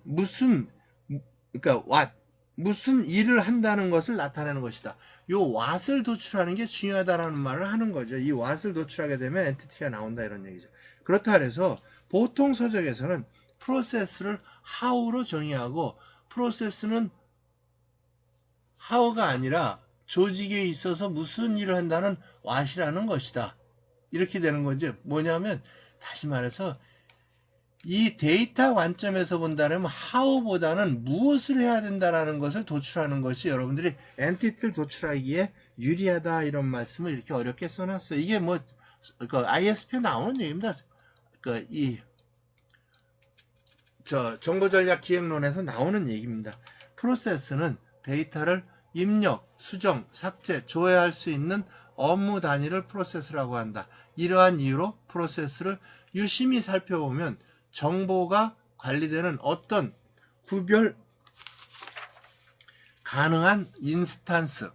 S1: 무슨 일을 한다는 것을 나타내는 것이다. 요 what을 도출하는 게 중요하다라는 말을 하는 거죠. 이 what을 도출하게 되면 엔티티가 나온다 이런 얘기죠. 그렇다 그래서 보통 서적에서는 프로세스를 how로 정의하고 프로세스는 how가 아니라 조직에 있어서 무슨 일을 한다는 what이라는 것이다. 이렇게 되는 거죠. 뭐냐면 다시 말해서 이 데이터 관점에서 본다면 how보다는 무엇을 해야 된다라는 것을 도출하는 것이 여러분들이 엔티티를 도출하기에 유리하다 이런 말씀을 이렇게 어렵게 써놨어요. 이게 ISP에 나오는 얘기입니다. 정보전략기획론에서 나오는 얘기입니다. 프로세스는 데이터를 입력, 수정, 삭제, 조회할 수 있는 업무 단위를 프로세스라고 한다. 이러한 이유로 프로세스를 유심히 살펴보면 정보가 관리되는 어떤 구별 가능한 인스탄스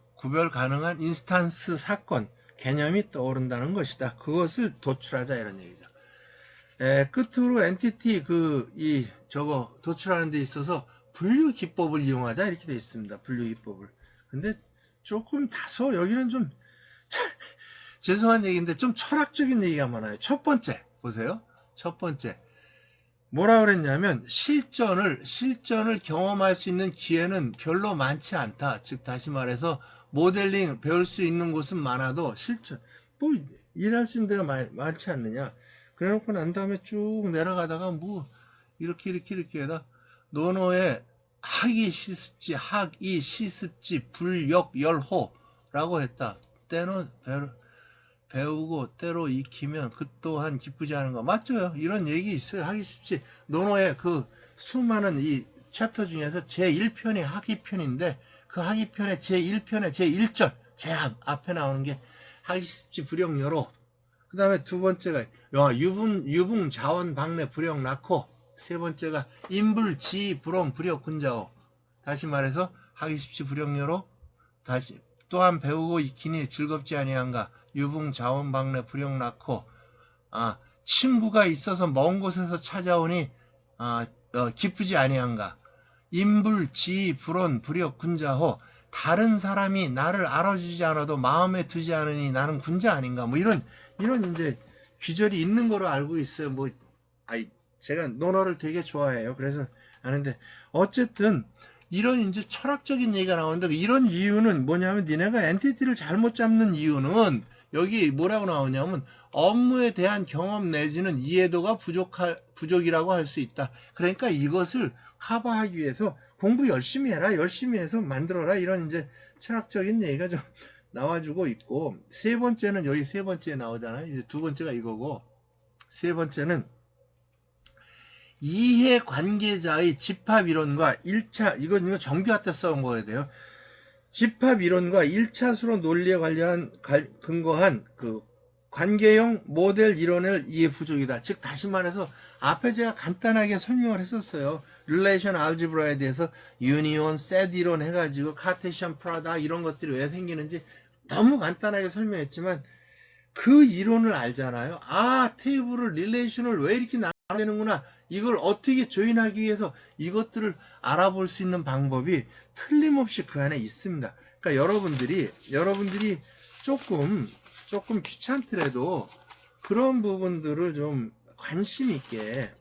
S1: 사건, 개념이 떠오른다는 것이다. 그것을 도출하자 이런 얘기죠. 끝으로 엔티티 도출하는 데 있어서 분류 기법을 이용하자 이렇게 되어 있습니다. 분류 기법을. 근데 조금 다소 여기는 좀 죄송한 얘기인데 좀 철학적인 얘기가 많아요. 첫 번째 보세요. 첫 번째 뭐라 그랬냐면 실전을 경험할 수 있는 기회는 별로 많지 않다. 즉 다시 말해서 모델링 배울 수 있는 곳은 많아도 실전 일할 수 있는 데가 많지 않느냐. 그래놓고 난 다음에 쭉 내려가다가 이렇게 해다 논어에 학이 시습지 불역열호라고 했다. 때는 배우고 때로 익히면 그 또한 기쁘지 않은 거 맞죠? 이런 얘기 있어요. 학이 쉽지. 논어의 그 수많은 이 챕터 중에서 제1편이 학이편인데 그 학이편의 제1편의 제1절 제 앞에 나오는 게 학이 쉽지 불역열호. 그 다음에 두 번째가 유붕 자원 박내 불역 낳고, 세 번째가 인불 지 불엄 불역 군자호. 다시 말해서 하기 쉽지 불역녀로 다시 또한 배우고 익히니 즐겁지 아니한가. 유붕 자원 박내 불역 낳고 친구가 있어서 먼 곳에서 찾아오니 기쁘지 아니한가. 인불 지 불언 불역 군자호. 다른 사람이 나를 알아주지 않아도 마음에 두지 않으니 나는 군자 아닌가. 이런 이제 귀절이 있는 거로 알고 있어요. 제가 논어를 되게 좋아해요. 그래서 아는데 어쨌든 이런 이제 철학적인 얘기가 나오는데 이런 이유는 뭐냐면 니네가 엔티티를 잘못 잡는 이유는 여기 뭐라고 나오냐면 업무에 대한 경험 내지는 이해도가 부족이라고 할 수 있다. 그러니까 이것을 커버하기 위해서 공부 열심히 해라. 열심히 해서 만들어라. 이런 이제 철학적인 얘기가 좀 나와주고 있고 세 번째는 여기 세 번째에 나오잖아요. 이제 두 번째가 이거고 세 번째는 이해관계자의 집합이론과 1차 이거 정규화 때 써온 거야 돼요. 집합이론과 1차수로 논리에 근거한 그 관계형 모델 이론을 이해 부족이다. 즉 다시 말해서 앞에 제가 간단하게 설명을 했었어요. 릴레이션 알지브라에 대해서 유니온, 셋 이론 해가지고 카테시안 프라다 이런 것들이 왜 생기는지 너무 간단하게 설명했지만 그 이론을 알잖아요. 아, 테이블을 릴레이션을 왜 이렇게 나눠야 되는구나. 이걸 어떻게 조인하기 위해서 이것들을 알아볼 수 있는 방법이 틀림없이 그 안에 있습니다. 그러니까 여러분들이 조금 귀찮더라도 그런 부분들을 좀 관심 있게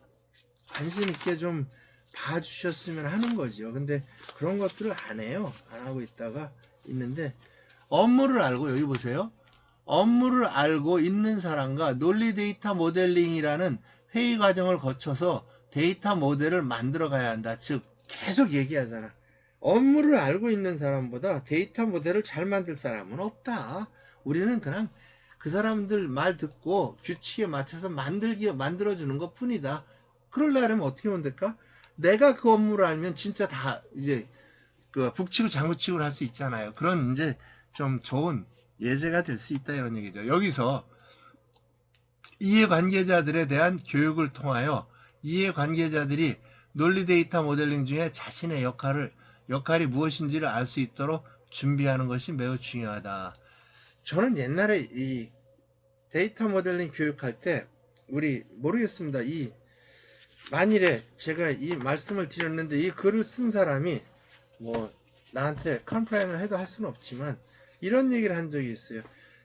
S1: 좀 봐주셨으면 하는 거죠. 근데 그런 것들을 안 해요. 안 하고 있다가 있는데 업무를 알고 여기 보세요. 업무를 알고 있는 사람과 논리 데이터 모델링이라는 회의 과정을 거쳐서 데이터 모델을 만들어 가야 한다. 즉 계속 얘기하잖아. 업무를 알고 있는 사람보다 데이터 모델을 잘 만들 사람은 없다. 우리는 그냥 그 사람들 말 듣고 규칙에 맞춰서 만들어주는 것 뿐이다. 그러려면 어떻게 하면 될까? 내가 그 업무를 알면 진짜 다 이제 그 북치고 장구치고를 할 수 있잖아요. 그런 이제 좀 좋은 예제가 될 수 있다 이런 얘기죠. 여기서 이해관계자들에 대한 교육을 통하여 이해관계자들이 논리 데이터 모델링 중에 자신의 역할이 무엇인지를 알 수 있도록 준비하는 것이 매우 중요하다. 저는 옛날에 이 데이터 모델링 교육할 때 우리 모르겠습니다. 만일에 제가 이 말씀을 드렸는데 이 글을 쓴 사람이 뭐 나한테 컴플레인을 해도 할 수는 없지만 이런 얘기를 한 적이 있어요.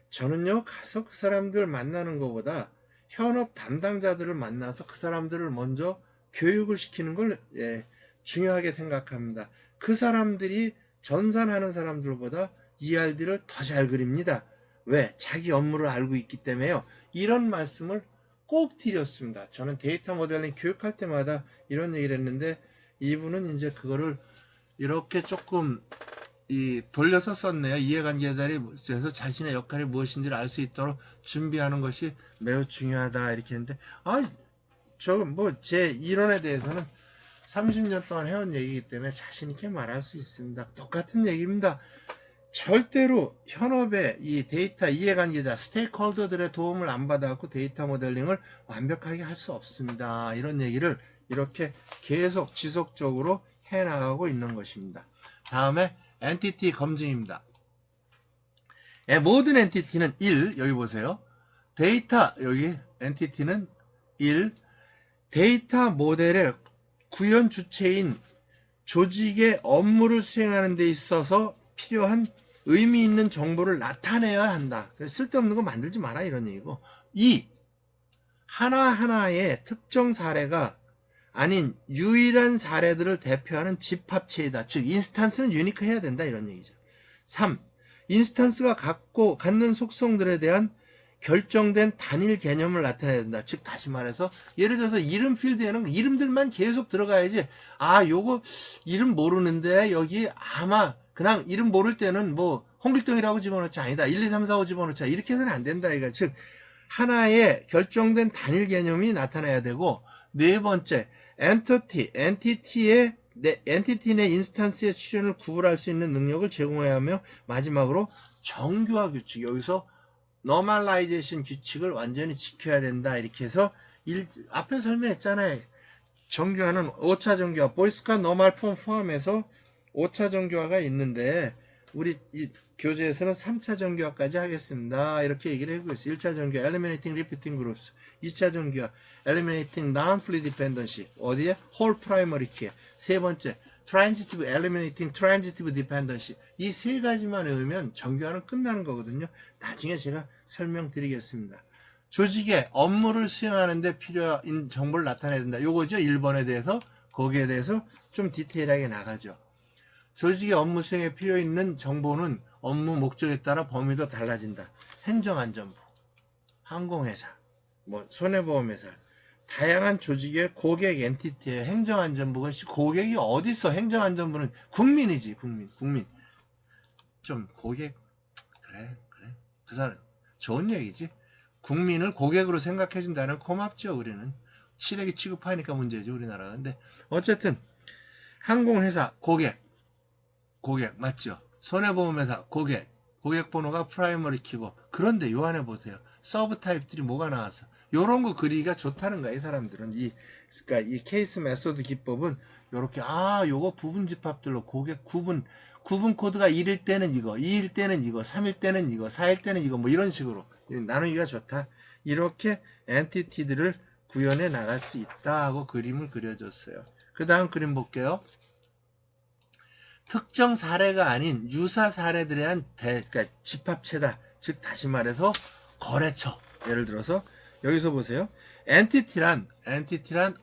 S1: 저는요 가서 그 사람들 만나는 것보다 현업 담당자들을 만나서 그 사람들을 먼저 교육을 시키는 걸 중요하게 생각합니다. 그 사람들이 전산하는 사람들보다 ERD를 더 잘 그립니다. 왜? 자기 업무를 알고 있기 때문에요. 이런 말씀을 꼭 드렸습니다. 저는 데이터 모델링 교육할 때마다 이런 얘기를 했는데 이분은 이제 그거를 이렇게 조금 돌려서 썼네요. 이해관계자들에서 자신의 역할이 무엇인지를 알 수 있도록 준비하는 것이 매우 중요하다 이렇게 했는데 제 이론에 대해서는 30년 동안 해온 얘기이기 때문에 자신 있게 말할 수 있습니다. 똑같은 얘기입니다. 절대로 현업의 이 데이터 이해관계자 스테이크홀더들의 도움을 안 받아갖고 데이터 모델링을 완벽하게 할 수 없습니다. 이런 얘기를 이렇게 계속 지속적으로 해나가고 있는 것입니다. 다음에 엔티티 검증입니다. 모든 엔티티는 1, 여기 보세요. 여기 엔티티는 1, 데이터 모델의 구현 주체인 조직의 업무를 수행하는 데 있어서 필요한 의미 있는 정보를 나타내야 한다. 쓸데없는 거 만들지 마라 이런 얘기고 2. 하나하나의 특정 사례가 아닌 유일한 사례들을 대표하는 집합체이다. 즉 인스탄스는 유니크 해야 된다 이런 얘기죠. 3. 인스탄스가 갖는 속성들에 대한 결정된 단일 개념을 나타내야 된다. 즉 다시 말해서 예를 들어서 이름 필드에는 이름들만 계속 들어가야지 요거 이름 모르는데 여기 아마 그냥 이름 모를 때는 뭐 홍길동이라고 집어넣자 아니다 1, 2, 3, 4, 5 집어넣자 이렇게 해서는 안 된다 이거. 즉 하나의 결정된 단일 개념이 나타나야 되고 네 번째 엔티티 내 인스턴스의 출현을 구분할 수 있는 능력을 제공해야 하며 마지막으로 정규화 규칙 여기서 노멀라이제이션 규칙을 완전히 지켜야 된다 이렇게 해서 앞에 설명했잖아요. 정규화는 5차 정규화 보이스카 노멀 폼 포함해서 5차 정규화가 있는데 우리 이 교재에서는 3차 정규화까지 하겠습니다. 이렇게 얘기를 하고 있어요. 1차 정규화 Eliminating Repeating Groups 2차 정규화 Eliminating Non-Free Dependency 어디에? Whole Primary Key 세 번째 Transitive Eliminating Transitive Dependency 이 세 가지만 외우면 정규화는 끝나는 거거든요. 나중에 제가 설명드리겠습니다. 조직의 업무를 수행하는데 필요한 정보를 나타내야 된다. 요거죠. 1번에 대해서. 거기에 대해서 좀 디테일하게 나가죠. 조직의 업무 수행에 필요 있는 정보는 업무 목적에 따라 범위도 달라진다. 행정안전부, 항공회사, 뭐 손해보험회사, 다양한 조직의 고객 엔티티의 행정안전부가 고객이 어디 있어? 행정안전부는 국민이지. 국민. 좀 고객 그래 그 사람 좋은 얘기지. 국민을 고객으로 생각해준다는 고맙죠. 우리는 시래기 취급하니까 문제죠, 우리나라가. 근데 어쨌든 항공회사 고객 맞죠. 손해보험회사 고객 번호가 프라이머리 키고. 그런데 요 안에 보세요. 서브 타입들이 뭐가 나왔어. 요런 거 그리기가 좋다는 거야. 이 사람들은 그러니까 이 케이스 메소드 기법은 요렇게 요거 부분 집합들로 고객 구분 코드가 1일 때는 이거, 2일 때는 이거, 3일 때는 이거, 4일 때는 이거, 뭐 이런 식으로 나누기가 좋다. 이렇게 엔티티들을 구현해 나갈 수 있다 하고 그림을 그려줬어요. 그 다음 그림 볼게요. 특정 사례가 아닌 유사 사례들에 대한 그러니까 집합체다. 즉 다시 말해서 거래처. 예를 들어서 여기서 보세요. 엔티티란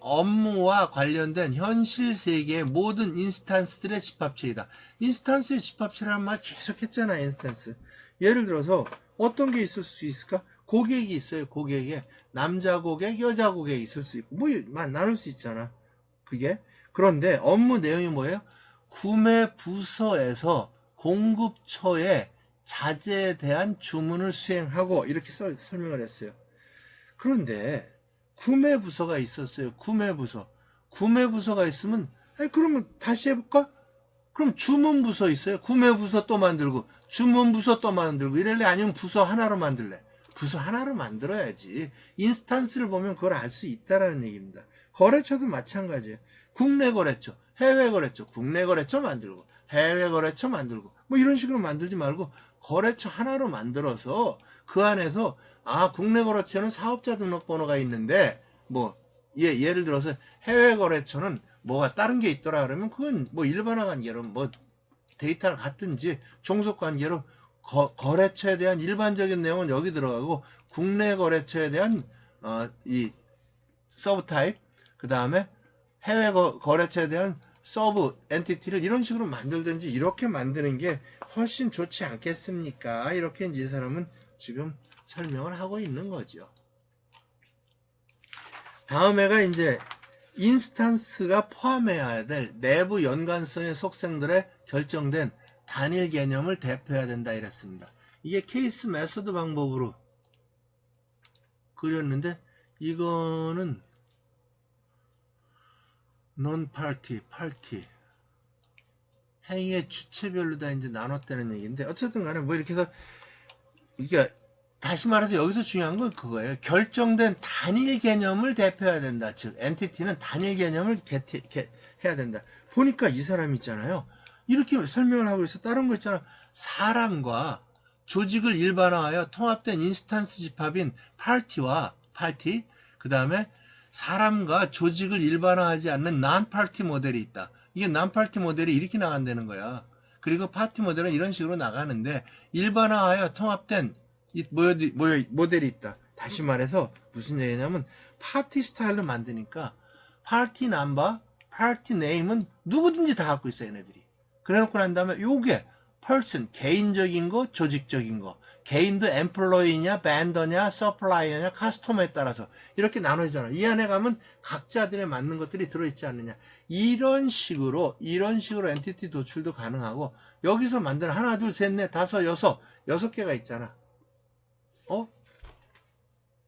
S1: 업무와 관련된 현실 세계의 모든 인스탄스들의 집합체이다. 인스탄스의 집합체라는 말 계속 했잖아. 인스탄스. 예를 들어서 어떤 게 있을 수 있을까? 고객이 있어요. 고객에 남자 고객, 여자 고객이 있을 수 있고 뭐 나눌 수 있잖아. 그게. 그런데 업무 내용이 뭐예요? 구매 부서에서 공급처의 자재에 대한 주문을 수행하고 이렇게 설명을 했어요. 그런데 구매 부서가 있었어요. 구매 부서가 있으면 그러면 다시 해볼까? 그럼 주문 부서 있어요. 구매 부서 또 만들고 주문 부서 또 만들고 이럴래? 아니면 부서 하나로 만들래? 부서 하나로 만들어야지. 인스탄스를 보면 그걸 알 수 있다라는 얘기입니다. 거래처도 마찬가지예요. 국내 거래처, 해외 거래처, 국내 거래처 만들고 해외 거래처 만들고 뭐 이런 식으로 만들지 말고 거래처 하나로 만들어서 그 안에서 국내 거래처는 사업자 등록번호가 있는데 뭐 예를 들어서 해외 거래처는 뭐가 다른 게 있더라 그러면 그건 뭐 일반화 관계로 뭐 데이터를 갖든지 종속 관계로 거래처에 대한 일반적인 내용은 여기 들어가고 국내 거래처에 대한 이 서브 타입 그 다음에 해외 거래처에 대한 서브 엔티티를 이런 식으로 만들든지 이렇게 만드는 게 훨씬 좋지 않겠습니까? 이렇게 이제 이 사람은 지금 설명을 하고 있는 거죠. 다음에가 이제 인스탄스가 포함해야 될 내부 연관성의 속성들에 결정된 단일 개념을 대표해야 된다 이랬습니다. 이게 케이스 메소드 방법으로 그렸는데 이거는 파티 행위의 주체별로 다 이제 나눴다는 얘기인데 어쨌든 간에 뭐 이렇게 해서 이게 다시 말해서 여기서 중요한 건 그거예요. 결정된 단일 개념을 대표해야 된다. 즉 엔티티는 단일 개념을 해야 된다. 보니까 이 사람 있잖아요. 이렇게 설명을 하고 있어. 다른 거 있잖아. 사람과 조직을 일반화하여 통합된 인스탄스 집합인 파티 그 다음에 사람과 조직을 일반화하지 않는 non-party 모델이 있다. 이게 non-party 모델이 이렇게 나간다는 거야. 그리고 파티 모델은 이런 식으로 나가는데 일반화하여 통합된 모델이 있다. 다시 말해서 무슨 얘기냐면 파티 스타일로 만드니까 파티 넘버, 파티 네임은 누구든지 다 갖고 있어 얘네들이. 그래놓고 난 다음에 요게 person, 개인적인 거, 조직적인 거. 개인도 엠플로이냐, 밴더냐, 서플라이어냐, 카스터머에 따라서 이렇게 나눠지잖아. 이 안에 가면 각자들에 맞는 것들이 들어있지 않느냐. 이런 식으로 엔티티 도출도 가능하고 여기서 만드는 하나, 둘, 셋, 넷, 다섯, 여섯 개가 있잖아.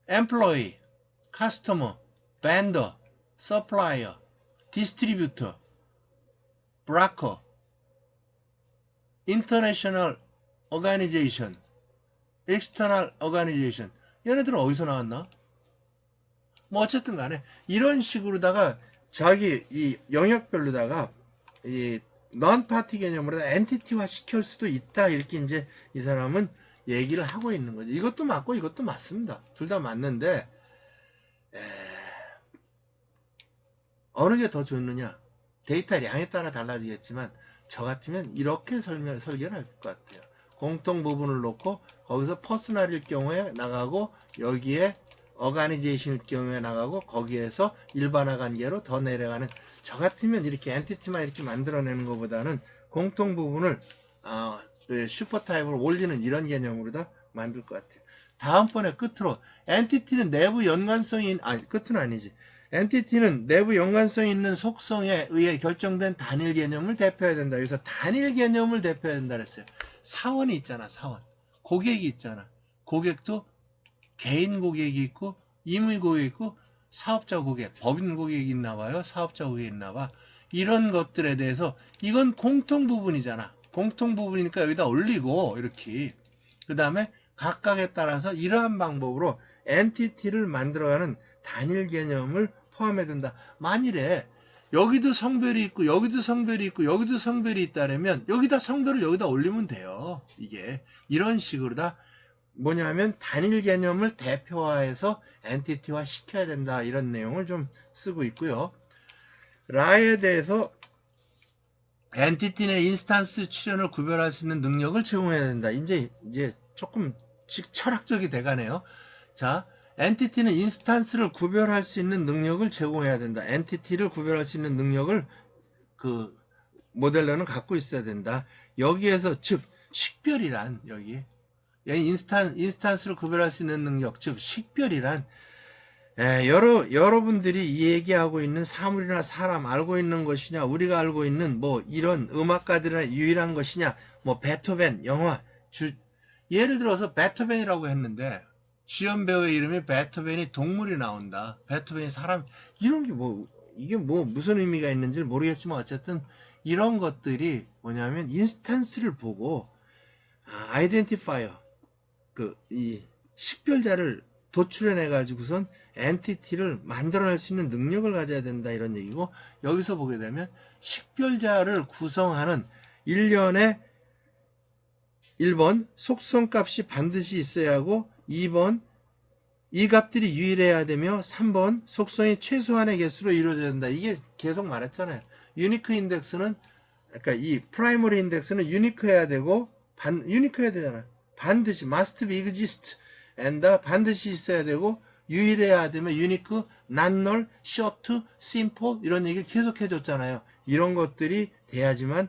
S1: 엠플로이, 카스터머, 밴더, 서플라이어, 디스트리뷰터, 브로커, 인터내셔널 오가니제이션, 엑스터널 오가니제이션. 얘네들은 어디서 나왔나? 뭐 어쨌든 간에 이런 식으로다가 자기 이 영역별로다가 이 non-party 개념으로 엔티티화 시킬 수도 있다. 이렇게 이제 이 사람은 얘기를 하고 있는 거죠. 이것도 맞고 이것도 맞습니다. 둘 다 맞는데 어느 게 더 좋느냐? 데이터량에 따라 달라지겠지만 저 같으면 이렇게 설계를 할 것 같아요. 공통 부분을 놓고 거기서 퍼스널일 경우에 나가고 여기에 어가니제이션일 경우에 나가고 거기에서 일반화 관계로 더 내려가는, 저 같으면 이렇게 엔티티만 이렇게 만들어내는 것보다는 공통 부분을 슈퍼 타입으로 올리는 이런 개념으로 다 만들 것 같아요. 다음번에 끝으로 엔티티는 내부 연관성이 끝은 아니지. 엔티티는 내부 연관성이 있는 속성에 의해 결정된 단일 개념을 대표해야 된다. 여기서 단일 개념을 대표해야 된다 그랬어요. 사원이 있잖아, 사원. 고객이 있잖아. 고객도 개인 고객이 있고 임의 고객이 있고 사업자 고객, 법인 고객이 있나 봐요. 사업자 고객이 있나 봐. 이런 것들에 대해서 이건 공통 부분이잖아. 공통 부분이니까 여기다 올리고 이렇게. 그 다음에 각각에 따라서 이러한 방법으로 엔티티를 만들어가는 단일 개념을 포함해야 된다. 만일에 여기도 성별이 있고 여기도 성별이 있고 여기도 성별이 있다면 여기다 성별을 여기다 올리면 돼요. 이게 이런 식으로 다 뭐냐면 단일 개념을 대표화해서 엔티티화 시켜야 된다. 이런 내용을 좀 쓰고 있고요. 라에 대해서 엔티티 내 인스탄스 출현을 구별할 수 있는 능력을 제공해야 된다. 이제 조금 철학적이 돼가네요. 자, 엔티티는 인스탄스를 구별할 수 있는 능력을 제공해야 된다. 엔티티를 구별할 수 있는 능력을 그 모델러는 갖고 있어야 된다. 여기에서 즉 식별이란 여기 인스탄스를 구별할 수 있는 능력, 즉 식별이란 여러분들이 얘기하고 있는 사물이나 사람 알고 있는 것이냐, 우리가 알고 있는 뭐 이런 음악가들이나 유일한 것이냐, 뭐 베토벤 영화 예를 들어서 베토벤이라고 했는데 주연 배우의 이름이 베토벤이 동물이 나온다. 베토벤이 사람, 이런 게 이게 무슨 의미가 있는지 모르겠지만 어쨌든 이런 것들이 뭐냐면 인스탄스를 보고 아이덴티파이어 이 식별자를 도출해내 가지고선 엔티티를 만들어낼 수 있는 능력을 가져야 된다. 이런 얘기고, 여기서 보게 되면 식별자를 구성하는 1년에 1번 속성값이 반드시 있어야 하고, 2번 이 값들이 유일해야 되며, 3번 속성이 최소한의 개수로 이루어져야 된다. 이게 계속 말했잖아요. 유니크 인덱스는, 그러니까 이 프라이머리 인덱스는 유니크해야 되고 유니크해야 되잖아. 반드시 must be exist and 반드시 있어야 되고 유일해야 되면 유니크, not null, short, simple 이런 얘기를 계속 해줬잖아요. 이런 것들이 돼야지만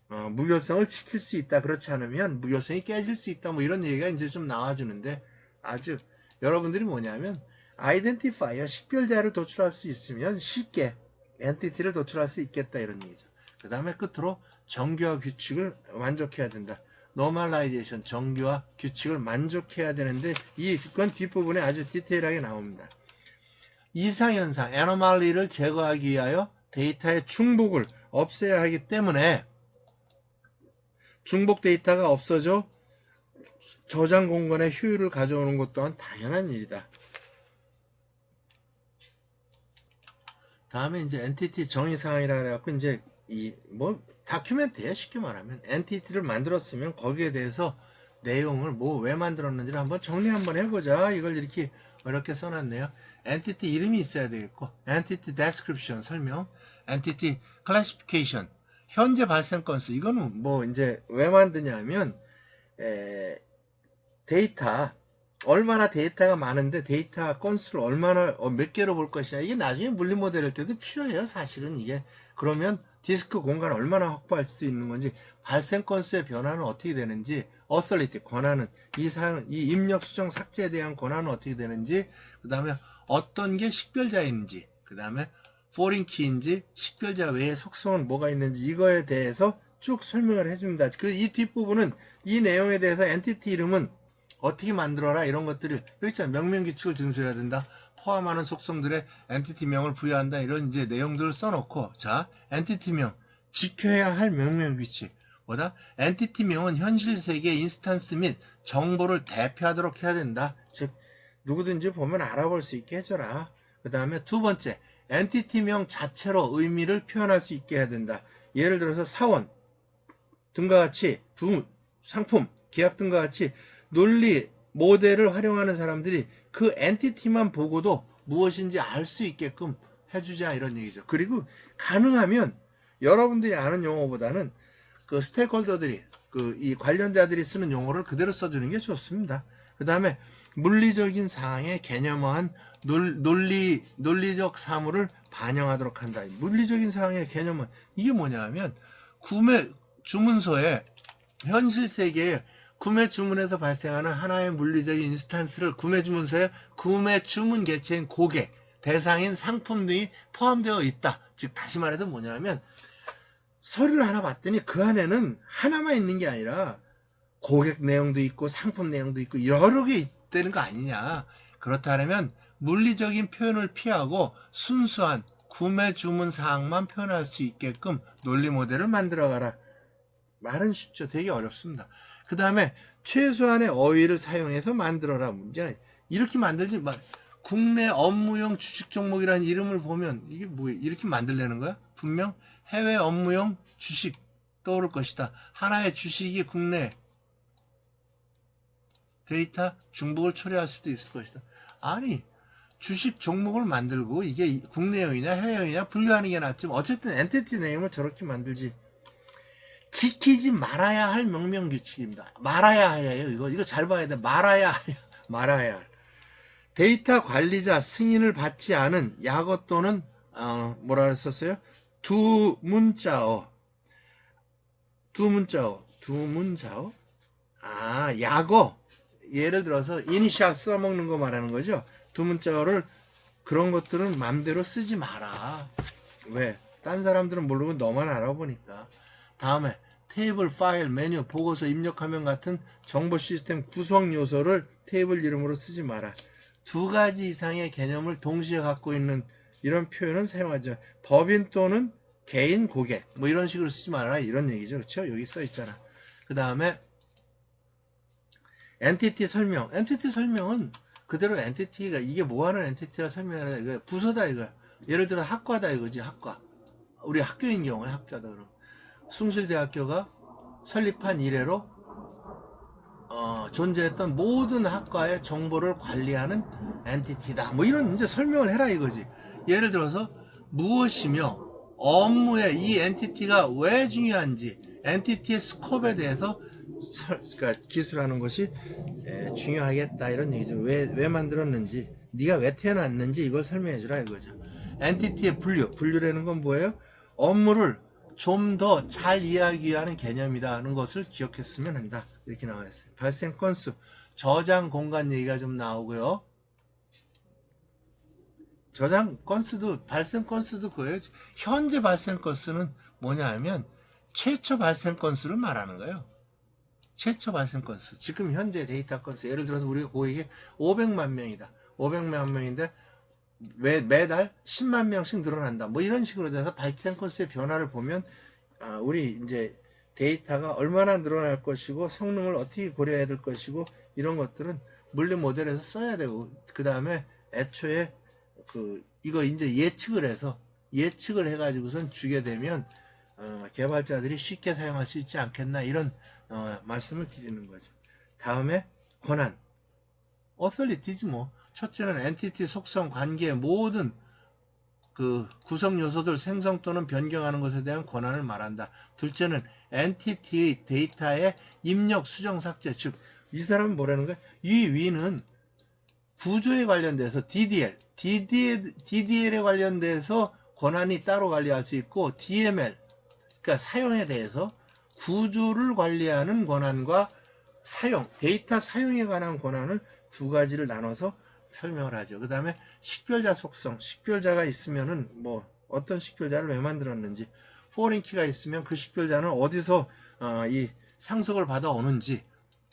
S1: 무결성을 지킬 수 있다. 그렇지 않으면 무결성이 깨질 수 있다. 뭐 이런 얘기가 이제 좀 나와주는데, 아주 여러분들이 뭐냐면 아이덴티파이어 식별자를 도출할 수 있으면 쉽게 엔티티를 도출할 수 있겠다. 이런 얘기죠. 그 다음에 끝으로 정규화 규칙을 만족해야 된다. 노멀라이제이션, 정규화 규칙을 만족해야 되는데 이건 뒷부분에 아주 디테일하게 나옵니다. 이상현상, 애노말리를 제거하기 위하여 데이터의 중복을 없애야 하기 때문에 중복 데이터가 없어져 저장 공간의 효율을 가져오는 것 또한 당연한 일이다. 다음에 이제 엔티티 정의사항이라 그래갖고 이제 다큐멘트예요. 쉽게 말하면 엔티티를 만들었으면 거기에 대해서 내용을 왜 만들었는지를 한번 정리 한번 해보자. 이걸 이렇게 써놨네요. 엔티티 이름이 있어야 되겠고, 엔티티 데스크립션 설명, 엔티티 클래시피케이션, 현재 발생 건수. 이거는 이제 왜 만드냐면 데이터 얼마나 데이터가 많은데 데이터 건수를 얼마나 몇 개로 볼 것이냐, 이게 나중에 물리 모델일 때도 필요해요. 사실은 이게 그러면 디스크 공간을 얼마나 확보할 수 있는 건지, 발생 건수의 변화는 어떻게 되는지, authority 권한은 이 입력 수정 삭제에 대한 권한은 어떻게 되는지, 그 다음에 어떤 게 식별자인지, 그 다음에 foreign key인지, 식별자 외에 속성은 뭐가 있는지, 이거에 대해서 쭉 설명을 해줍니다. 이 뒷부분은 이 내용에 대해서 엔티티 이름은 어떻게 만들어라, 이런 것들을 여기 있잖아. 명명 규칙을 준수해야 된다. 포함하는 속성들의 엔티티명을 부여한다. 이런 이제 내용들을 써놓고, 자, 엔티티명, 지켜야 할 명명 규칙. 엔티티명은 현실 세계의 인스탄스 및 정보를 대표하도록 해야 된다. 즉, 누구든지 보면 알아볼 수 있게 해줘라. 그 다음에 두 번째, 엔티티명 자체로 의미를 표현할 수 있게 해야 된다. 예를 들어서 사원 등과 같이, 상품, 계약 등과 같이 논리, 모델을 활용하는 사람들이 그 엔티티만 보고도 무엇인지 알 수 있게끔 해주자. 이런 얘기죠. 그리고 가능하면 여러분들이 아는 용어보다는 그 스테이크홀더들이, 이 관련자들이 쓰는 용어를 그대로 써주는 게 좋습니다. 그 다음에 물리적인 사항에 개념화한 논리적 사물을 반영하도록 한다. 물리적인 사항의 개념은 이게 뭐냐면 구매 주문서에 현실 세계에 구매 주문에서 발생하는 하나의 물리적인 인스턴스를 구매 주문서에 구매 주문 개체인 고객, 대상인 상품 등이 포함되어 있다. 즉 다시 말해서 뭐냐면 서류를 하나 봤더니 그 안에는 하나만 있는 게 아니라 고객 내용도 있고 상품 내용도 있고 여러 개 있다는 거 아니냐. 그렇다면 물리적인 표현을 피하고 순수한 구매 주문 사항만 표현할 수 있게끔 논리 모델을 만들어가라. 말은 쉽죠. 되게 어렵습니다. 그 다음에 최소한의 어휘를 사용해서 만들어라. 문제 이렇게 만들지 말. 국내 업무용 주식 종목이라는 이름을 보면 이게 뭐 이렇게 만들려는 거야? 분명 해외 업무용 주식 떠오를 것이다. 하나의 주식이 국내 데이터 중복을 초래할 수도 있을 것이다. 아니 주식 종목을 만들고 이게 국내용이냐 해외용이냐 분류하는 게 낫지. 어쨌든 엔티티 네임을 저렇게 만들지. 지키지 말아야 할 명명규칙입니다. 말아야 해요. 이거 잘 봐야 돼. 말아야 할. 데이터 관리자 승인을 받지 않은 약어 또는 뭐라 썼어요? 두문자어. 약어. 예를 들어서 이니셜 써먹는 거 말하는 거죠. 두문자어를 그런 것들은 맘대로 쓰지 마라. 왜? 딴 사람들은 모르고 너만 알아보니까. 다음에 테이블, 파일, 메뉴, 보고서, 입력화면 같은 정보 시스템 구성 요소를 테이블 이름으로 쓰지 마라. 두 가지 이상의 개념을 동시에 갖고 있는 이런 표현은 사용하죠. 법인 또는 개인 고객 뭐 이런 식으로 쓰지 말아라 이런 얘기죠. 그렇죠? 여기 써 있잖아. 그 다음에 엔티티 설명. 엔티티 설명은 그대로 엔티티가 이게 뭐하는 엔티티라 설명하라. 이거 부서다 이거. 예를 들어 학과다 이거지. 학과. 우리 학교인 경우에 학교다 그럼. 숭실대학교가 설립한 이래로 존재했던 모든 학과의 정보를 관리하는 엔티티다. 뭐 이런 이제 설명을 해라 이거지. 예를 들어서 무엇이며 업무에 이 엔티티가 왜 중요한지 엔티티의 스코프에 대해서 그러니까 기술하는 것이 중요하겠다 이런 얘기죠. 왜 만들었는지 네가 왜 태어났는지 이걸 설명해 주라 이거죠. 엔티티의 분류라는 건 뭐예요? 업무를 좀 더 잘 이해하기 위한 개념이다 하는 것을 기억했으면 한다. 이렇게 나와 있어요. 발생 건수, 저장 공간 얘기가 좀 나오고요. 저장 건수도 발생 건수도 그거예요. 현재 발생 건수는 뭐냐 하면 최초 발생 건수를 말하는 거예요. 최초 발생 건수. 지금 현재 데이터 건수. 예를 들어서 우리가 고객이 500만 명이다. 500만 명인데 매달 10만 명씩 늘어난다. 뭐 이런 식으로 돼서 발생 건수의 변화를 보면 우리 이제 데이터가 얼마나 늘어날 것이고 성능을 어떻게 고려해야 될 것이고 이런 것들은 물리 모델에서 써야 되고 그 다음에 애초에 이거 이제 예측을 해가지고선 주게 되면 개발자들이 쉽게 사용할 수 있지 않겠나 이런 말씀을 드리는 거죠. 다음에 권한, 어설리티지 뭐. 첫째는 엔티티 속성, 관계의 모든 그 구성 요소들 생성 또는 변경하는 것에 대한 권한을 말한다. 둘째는 엔티티의 데이터의 입력, 수정, 삭제. 즉, 이 사람은 뭐라는 거야? 이 위는 구조에 관련돼서 DDL에 관련돼서 권한이 따로 관리할 수 있고 DML, 그러니까 사용에 대해서 구조를 관리하는 권한과 데이터 사용에 관한 권한을 두 가지를 나눠서 설명을 하죠. 그 다음에 식별자 속성, 식별자가 있으면은 뭐 어떤 식별자를 왜 만들었는지, 포린키가 있으면 그 식별자는 어디서 이 상속을 받아오는지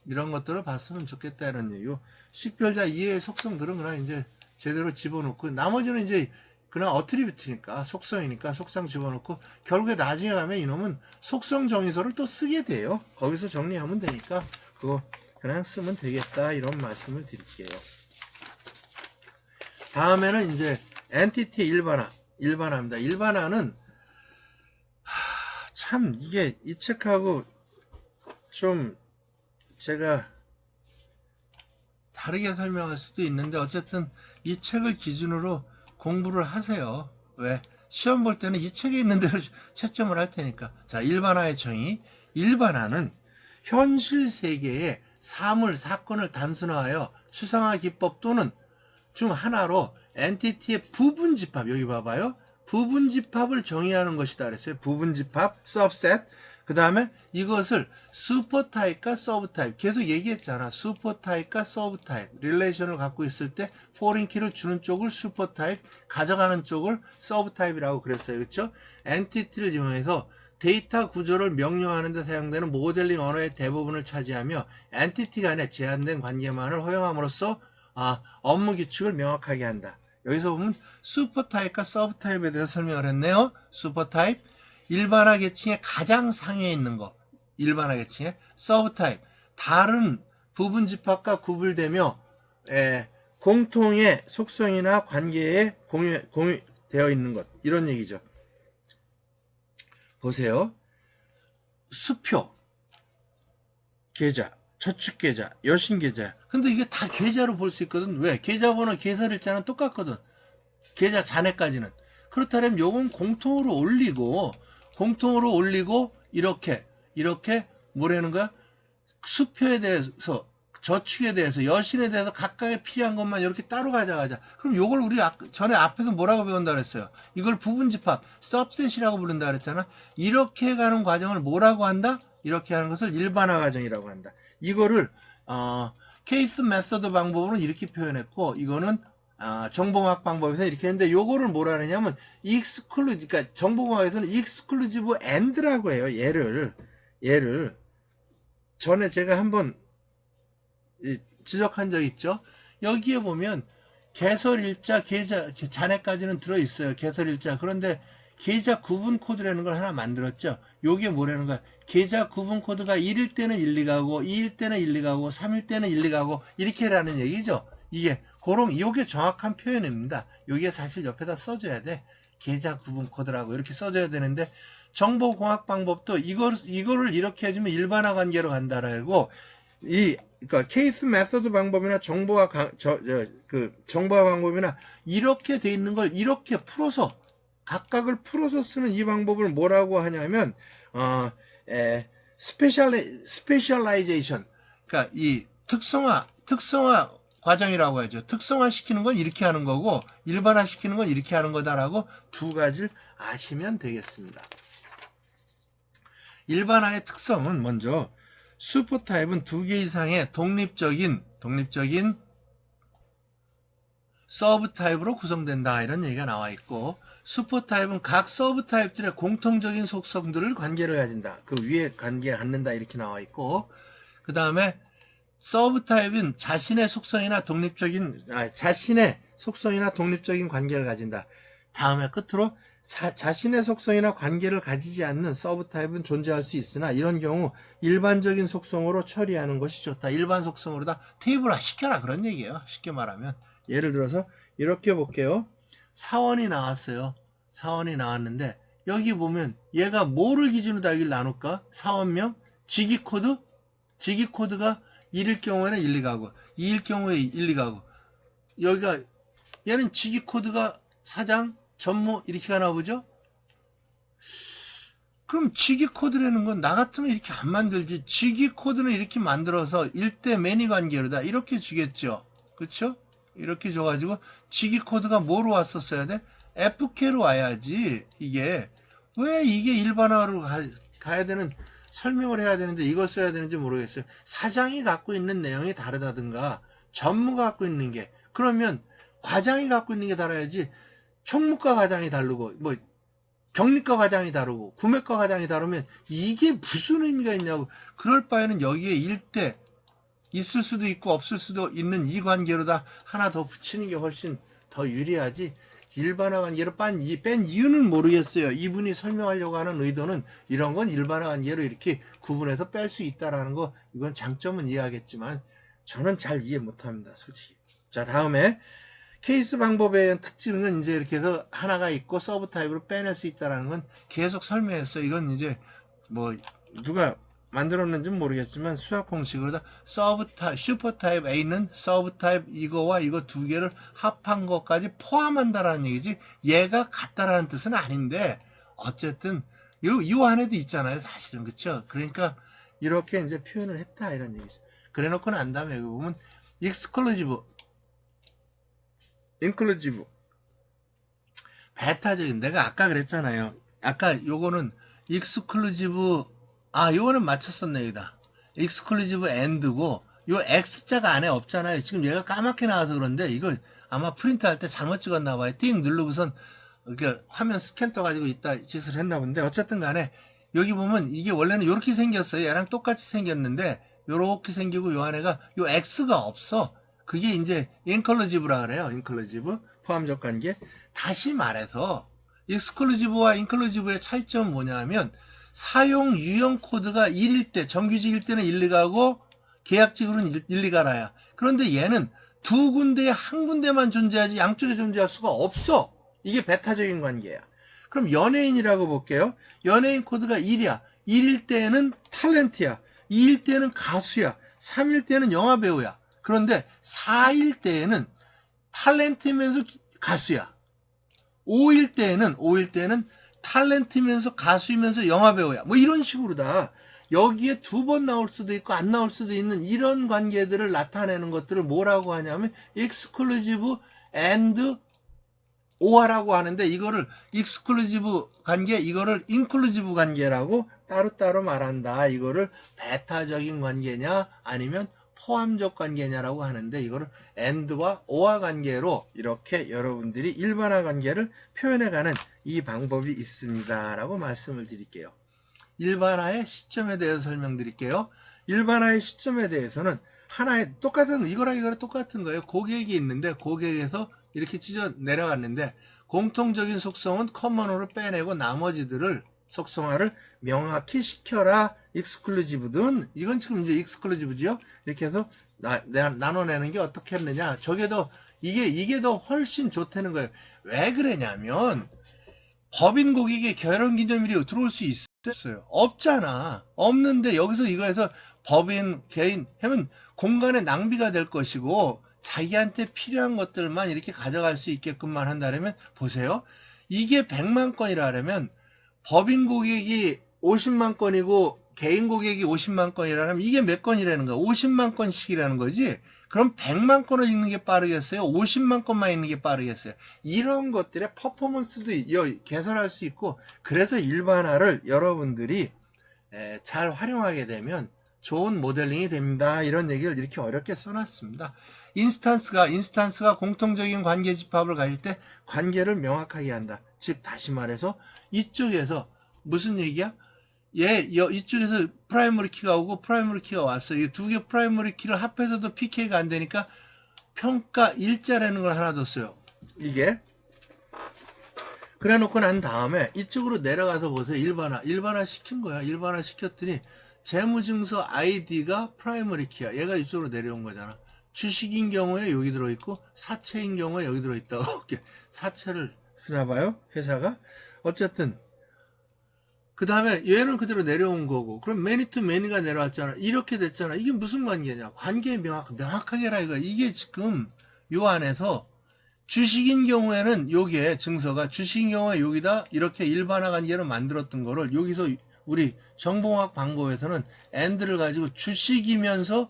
S1: 이런 것들을 봤으면 좋겠다 이런 얘기고, 식별자 이외의 속성들은 그냥 이제 제대로 집어넣고 나머지는 이제 그냥 어트리뷰트니까 속성이니까 속성 집어넣고 결국에 나중에 가면 이놈은 속성 정의서를 또 쓰게 돼요. 거기서 정리하면 되니까 그거 그냥 쓰면 되겠다 이런 말씀을 드릴게요. 다음에는 이제 엔티티 일반화입니다. 일반화는 참 이게 이 책하고 좀 제가 다르게 설명할 수도 있는데 어쨌든 이 책을 기준으로 공부를 하세요. 왜? 시험 볼 때는 이 책에 있는 대로 채점을 할 테니까. 자, 일반화의 정의. 일반화는 현실 세계의 사물, 사건을 단순화하여 수상화 기법 또는 중 하나로 엔티티의 부분 집합, 여기 봐봐요. 부분 집합을 정의하는 것이다 그랬어요. 부분 집합, subset. 그 다음에 이것을 슈퍼 타입과 서브 타입. 계속 얘기했잖아. 슈퍼 타입과 서브 타입. 릴레이션을 갖고 있을 때 포린 키를 주는 쪽을 슈퍼 타입, 가져가는 쪽을 서브 타입이라고 그랬어요. 그렇죠? 엔티티를 이용해서 데이터 구조를 명령하는 데 사용되는 모델링 언어의 대부분을 차지하며 엔티티 간의 제한된 관계만을 허용함으로써 업무 규칙을 명확하게 한다. 여기서 보면 슈퍼 타입과 서브 타입에 대해서 설명을 했네요. 슈퍼 타입, 일반화 계층의 가장 상위에 있는 거. 일반화 계층의 서브 타입, 다른 부분 집합과 구분되며 공통의 속성이나 관계에 공유되어 있는 것. 이런 얘기죠. 보세요. 수표, 계좌, 저축계좌, 여신계좌. 근데 이게 다 계좌로 볼 수 있거든. 왜? 계좌번호, 계좌일자는 똑같거든. 계좌 잔액까지는. 그렇다면 요건 공통으로 올리고 이렇게 뭐라는 거야? 수표에 대해서, 저축에 대해서, 여신에 대해서 각각의 필요한 것만 이렇게 따로 가져가자. 그럼 요걸 우리 전에 앞에서 뭐라고 배운다 그랬어요? 이걸 부분집합, 서브셋이라고 부른다 그랬잖아. 이렇게 가는 과정을 뭐라고 한다? 이렇게 하는 것을 일반화 과정이라고 한다. 이거를 케이스 메서드 방법으로는 이렇게 표현했고, 이거는 정보공학 방법에서 이렇게 했는데, 요거를 뭐라 하느냐면 그러니까 정보공학에서는 익스클루지브 엔드라고 해요. 얘를 전에 제가 한번 지적한 적 있죠. 여기에 보면 개설일자, 계좌, 잔액까지는 들어있어요. 개설일자. 그런데 계좌 구분 코드라는 걸 하나 만들었죠. 요게 뭐라는 거야? 계좌 구분 코드가 1일 때는 1, 2가고 2일 때는 1, 2가고 3일 때는 1, 2가고 이렇게라는 얘기죠. 요게 정확한 표현입니다. 요게 사실 옆에다 써줘야 돼. 계좌 구분 코드라고 이렇게 써줘야 되는데, 정보공학 방법도 이거를 이렇게 해주면 일반화 관계로 간다라고, 그러니까 케이스 메서드 방법이나 정보화 방법이나 이렇게 돼 있는 걸 이렇게 풀어서, 각각을 풀어서 쓰는 이 방법을 뭐라고 하냐면 스페셜라이제이션, 그러니까 이 특성화 과정이라고 하죠. 특성화 시키는 건 이렇게 하는 거고, 일반화 시키는 건 이렇게 하는 거다라고 두 가지를 아시면 되겠습니다. 일반화의 특성은 먼저, 슈퍼 타입은 2개 이상의 독립적인 서브 타입으로 구성된다, 이런 얘기가 나와 있고, 슈퍼 타입은 각 서브 타입들의 공통적인 속성들을 관계를 가진다. 그 위에 관계 갖는다, 이렇게 나와 있고, 그 다음에 서브 타입은 자신의 속성이나 독립적인 관계를 가진다. 다음에 끝으로 자신의 속성이나 관계를 가지지 않는 서브 타입은 존재할 수 있으나, 이런 경우 일반적인 속성으로 처리하는 것이 좋다. 일반 속성으로 다 테이블화 시켜라, 그런 얘기예요. 쉽게 말하면. 예를 들어서 이렇게 볼게요. 사원이 나왔어요. 사원이 나왔는데, 여기 보면 얘가 뭐를 기준으로 다 여기를 나눌까? 사원명, 직위코드가 1일 경우에는 1, 2가고 2일 경우에 1, 2가고, 여기가 얘는 직위코드가 사장, 전무 이렇게 가나 보죠? 그럼 직위코드라는 건 나 같으면 이렇게 안 만들지. 직위코드는 이렇게 만들어서 일대 매니 관계로다 이렇게 주겠죠. 그렇죠? 이렇게 줘가지고 직위코드가 뭐로 왔었어야 돼? FK로 와야지. 이게 왜 이게 일반화로 가야 되는, 설명을 해야 되는데 이걸 써야 되는지 모르겠어요. 사장이 갖고 있는 내용이 다르다든가 전무가 갖고 있는 게, 그러면 과장이 갖고 있는 게 달라야지. 총무과 과장이 다르고 경리과 과장이 다르고 구매과 과장이 다르면 이게 무슨 의미가 있냐고. 그럴 바에는 여기에 일대 있을 수도 있고 없을 수도 있는 이 관계로다 하나 더 붙이는 게 훨씬 더 유리하지. 일반화 관계로 뺀 이유는 모르겠어요. 이분이 설명하려고 하는 의도는 이런 건 일반화 관계로 이렇게 구분해서 뺄 수 있다라는 거, 이건 장점은 이해하겠지만 저는 잘 이해 못합니다, 솔직히. 자, 다음에 케이스 방법의 특징은 이제 이렇게 해서 하나가 있고 서브 타입으로 빼낼 수 있다라는 건 계속 설명했어요. 이건 이제 누가 만들었는지는 모르겠지만 수학 공식으로 슈퍼 타입 A는 서브 타입 이거와 이거 두 개를 합한 것까지 포함한다라는 얘기지, 얘가 같다라는 뜻은 아닌데, 어쨌든 요 안에도 있잖아요, 사실은. 그쵸? 그러니까 이렇게 이제 표현을 했다, 이런 얘기죠. 그래 놓고 난 다음에 여기 보면 익스클루지브, 인클루지브, 베타적인, 내가 아까 그랬잖아요. 아까 요거는 익스클루지브, 요거는 맞췄었네, 여기다. 익스클루지브 엔드고, 요 X자가 안에 없잖아요. 지금 얘가 까맣게 나와서 그런데, 이거 아마 프린트 할 때 잘못 찍었나봐요. 띵 누르고선, 이렇게 화면 스캔 떠가지고 있다 짓을 했나 본데, 어쨌든 간에, 여기 보면 이게 원래는 요렇게 생겼어요. 얘랑 똑같이 생겼는데, 요렇게 생기고 요 안에가, 요 X가 없어. 그게 이제 인클루지브라 그래요. 인클루지브. 포함적 관계. 다시 말해서 익스클루지브와 인클루지브의 차이점은 뭐냐면 사용 유형 코드가 1일 때 정규직일 때는 1, 2가고 계약직으로는 1, 2가라야. 그런데 얘는 두 군데에 한 군데만 존재하지 양쪽에 존재할 수가 없어. 이게 베타적인 관계야. 그럼 연예인이라고 볼게요. 연예인 코드가 1이야. 1일 때는 탤런트야. 2일 때는 가수야. 3일 때는 영화배우야. 그런데 4일 때에는 탤런트면서 가수야. 5일 때는 탤런트면서 가수이면서 영화배우야. 뭐 이런 식으로다. 여기에 두 번 나올 수도 있고 안 나올 수도 있는 이런 관계들을 나타내는 것들을 뭐라고 하냐면 exclusive and or라고 하는데, 이거를 익스클루지브 관계, 이거를 인클루지브 관계라고 따로따로 말한다. 이거를 베타적인 관계냐 아니면 포함적 관계냐라고 하는데, 이거를 and와 or 관계로 이렇게 여러분들이 일반화 관계를 표현해가는 이 방법이 있습니다 라고 말씀을 드릴게요. 일반화의 시점에 대해서 설명드릴게요. 일반화의 시점에 대해서는 하나의 똑같은, 이거랑 똑같은 거예요. 고객이 있는데 고객에서 이렇게 찢어 내려갔는데 공통적인 속성은 커먼으로 빼내고 나머지들을 속성화를 명확히 시켜라. 익스클루지브든, 이건 지금 이제 익스클루지브죠. 이렇게 해서 나눠내는 게 어떻게 했느냐. 이게 더 훨씬 좋다는 거예요. 왜 그러냐면 법인 고객의 결혼기념일이 들어올 수 있어요? 없잖아. 없는데 여기서 이거에서 법인, 개인 하면 공간의 낭비가 될 것이고 자기한테 필요한 것들만 이렇게 가져갈 수 있게끔만 한다면, 보세요. 이게 100만 건이라면 법인 고객이 50만 건이고 개인 고객이 50만 건이라면 이게 몇 건이라는 거야? 50만 건씩이라는 거지. 그럼 100만 건을 읽는 게 빠르겠어요? 50만 건만 읽는 게 빠르겠어요? 이런 것들의 퍼포먼스도 개선할 수 있고, 그래서 일반화를 여러분들이 잘 활용하게 되면 좋은 모델링이 됩니다. 이런 얘기를 이렇게 어렵게 써놨습니다. 인스탄스가 공통적인 관계 집합을 가질 때 관계를 명확하게 한다. 즉 다시 말해서 이쪽에서 무슨 얘기야? 이쪽에서 프라이머리 키가 오고 프라이머리 키가 왔어. 이 두 개 프라이머리 키를 합해서도 PK가 안 되니까 평가 일자라는 걸 하나 뒀어요. 이게 그래 놓고 난 다음에 이쪽으로 내려가서 보세요. 일반화 시킨 거야. 일반화 시켰더니 재무증서 아이디가 프라이머리 키야. 얘가 이쪽으로 내려온 거잖아. 주식인 경우에 여기 들어있고 사채인 경우에 여기 들어있다고. 이렇게 사채를 쓰나 봐요, 회사가. 어쨌든 그 다음에 얘는 그대로 내려온 거고, 그럼 매니 투 매니가 내려왔잖아. 이렇게 됐잖아. 이게 무슨 관계냐? 관계 명확하게 해라 이거. 이게 지금 요 안에서 주식인 경우에는 요게 증서가 주식인 경우에 여기다 이렇게 일반화 관계로 만들었던 거를 여기서 우리 정보공학 방법에서는 and를 가지고 주식이면서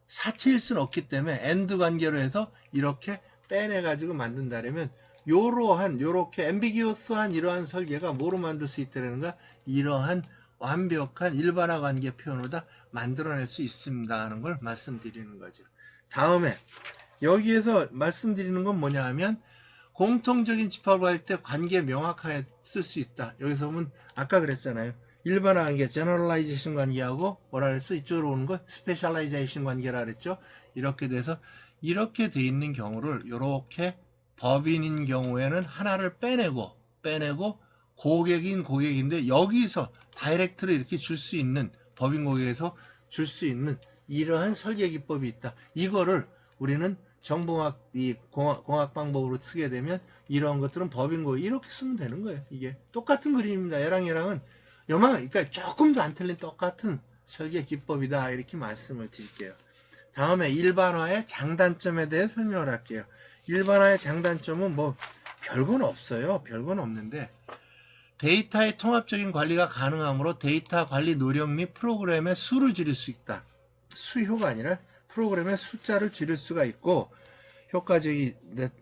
S1: 사채일 수는 없기 때문에 and 관계로 해서 이렇게 빼내 가지고 만든다면 요렇게 앰비기어스한 이러한 설계가 뭐로 만들 수 있다는가? 이러한 완벽한 일반화 관계 표현으로 다 만들어낼 수 있습니다 하는 걸 말씀드리는 거죠. 다음에 여기에서 말씀드리는 건 뭐냐 하면 공통적인 집합을 할 때 관계 명확하게 쓸 수 있다. 여기서 보면 아까 그랬잖아요. 일반화 관계, 제너럴라이제이션 관계하고 뭐라 그랬어? 이쪽으로 오는 거 스페셜라이제이션 관계라 그랬죠. 이렇게 돼서 이렇게 돼 있는 경우를 이렇게 법인인 경우에는 하나를 빼내고 고객인데 여기서 다이렉트로 이렇게 줄 수 있는, 법인 고객에서 줄 수 있는 이러한 설계 기법이 있다. 이거를 우리는 정보공학 공학 방법으로 쓰게 되면 이런 것들은 법인 고객 이렇게 쓰면 되는 거예요. 이게 똑같은 그림입니다. 얘랑은 그러니까 조금도 안 틀린 똑같은 설계 기법이다 이렇게 말씀을 드릴게요. 다음에 일반화의 장단점에 대해 설명을 할게요. 일반화의 장단점은 뭐 별건 없어요. 별건 없는데 데이터의 통합적인 관리가 가능하므로 데이터 관리 노력 및 프로그램의 수를 줄일 수 있다. 수효가 아니라 프로그램의 숫자를 줄일 수가 있고 효과적이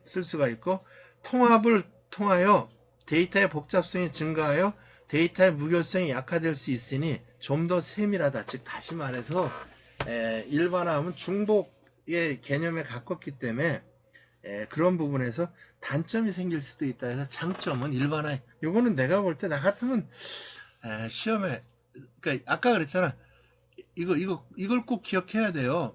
S1: 쓸 수가 있고 통합을 통하여 데이터의 복잡성이 증가하여 데이터의 무결성이 약화될 수 있으니 좀 더 세밀하다. 즉 다시 말해서 일반화하면 중복의 개념에 가깝기 때문에 그런 부분에서 단점이 생길 수도 있다 해서 장점은 일반화. 요거는 내가 볼 때 나 같으면 시험에 그러니까 아까 그랬잖아. 이걸 꼭 기억해야 돼요.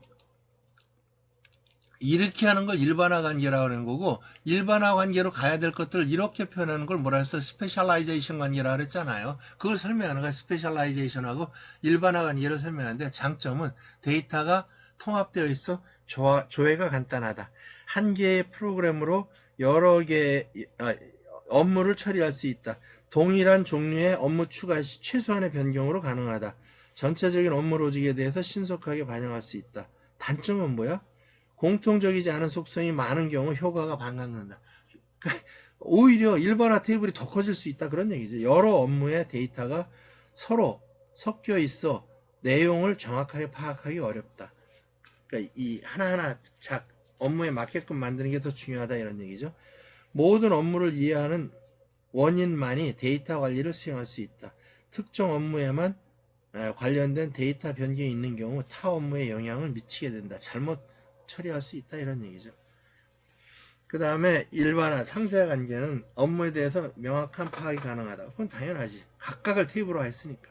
S1: 이렇게 하는 걸 일반화 관계라고 하는 거고 일반화 관계로 가야 될 것들을 이렇게 표현하는 걸 뭐라 해서 스페셜라이제이션 관계라고 그랬잖아요. 그걸 설명하는 거야. 스페셜라이제이션하고 일반화 관계를 설명하는데 장점은 데이터가 통합되어 있어 조회가 간단하다. 한 개의 프로그램으로 여러 개의 업무를 처리할 수 있다. 동일한 종류의 업무 추가 시 최소한의 변경으로 가능하다. 전체적인 업무 로직에 대해서 신속하게 반영할 수 있다. 단점은 뭐야? 공통적이지 않은 속성이 많은 경우 효과가 반감된다. 오히려 일반화 테이블이 더 커질 수 있다 그런 얘기죠. 여러 업무의 데이터가 서로 섞여 있어 내용을 정확하게 파악하기 어렵다. 그러니까 이 하나하나 업무에 맞게끔 만드는 게 더 중요하다 이런 얘기죠. 모든 업무를 이해하는 원인만이 데이터 관리를 수행할 수 있다. 특정 업무에만 관련된 데이터 변경이 있는 경우 타 업무에 영향을 미치게 된다. 잘못 처리할 수 있다 이런 얘기죠. 그 다음에 일반화 상세화 관계는 업무에 대해서 명확한 파악이 가능하다. 그건 당연하지. 각각을 테이블화 했으니까.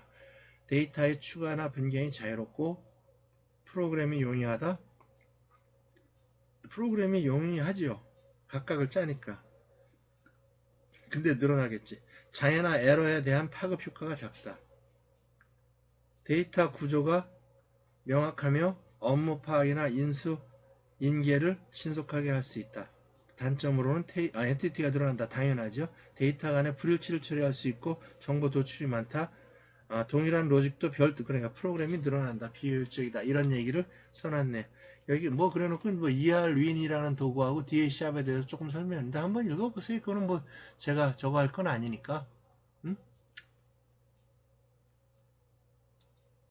S1: 데이터의 추가나 변경이 자유롭고 프로그램이 용이하다. 프로그램이 용이하지요. 각각을 짜니까. 근데 늘어나겠지. 장애나 에러에 대한 파급 효과가 작다. 데이터 구조가 명확하며 업무 파악이나 인계를 신속하게 할 수 있다. 단점으로는 엔티티가 늘어난다. 당연하죠. 데이터 간의 불일치를 처리할 수 있고 정보 도출이 많다. 동일한 로직도 그러니까 프로그램이 늘어난다. 비효율적이다. 이런 얘기를 써놨네. 여기 뭐 그래놓고 뭐 ERWin이라는 도구하고 DA 샵에 대해서 조금 설명했는데 한번 읽어보세요. 그거는 뭐 제가 저거 할 건 아니니까.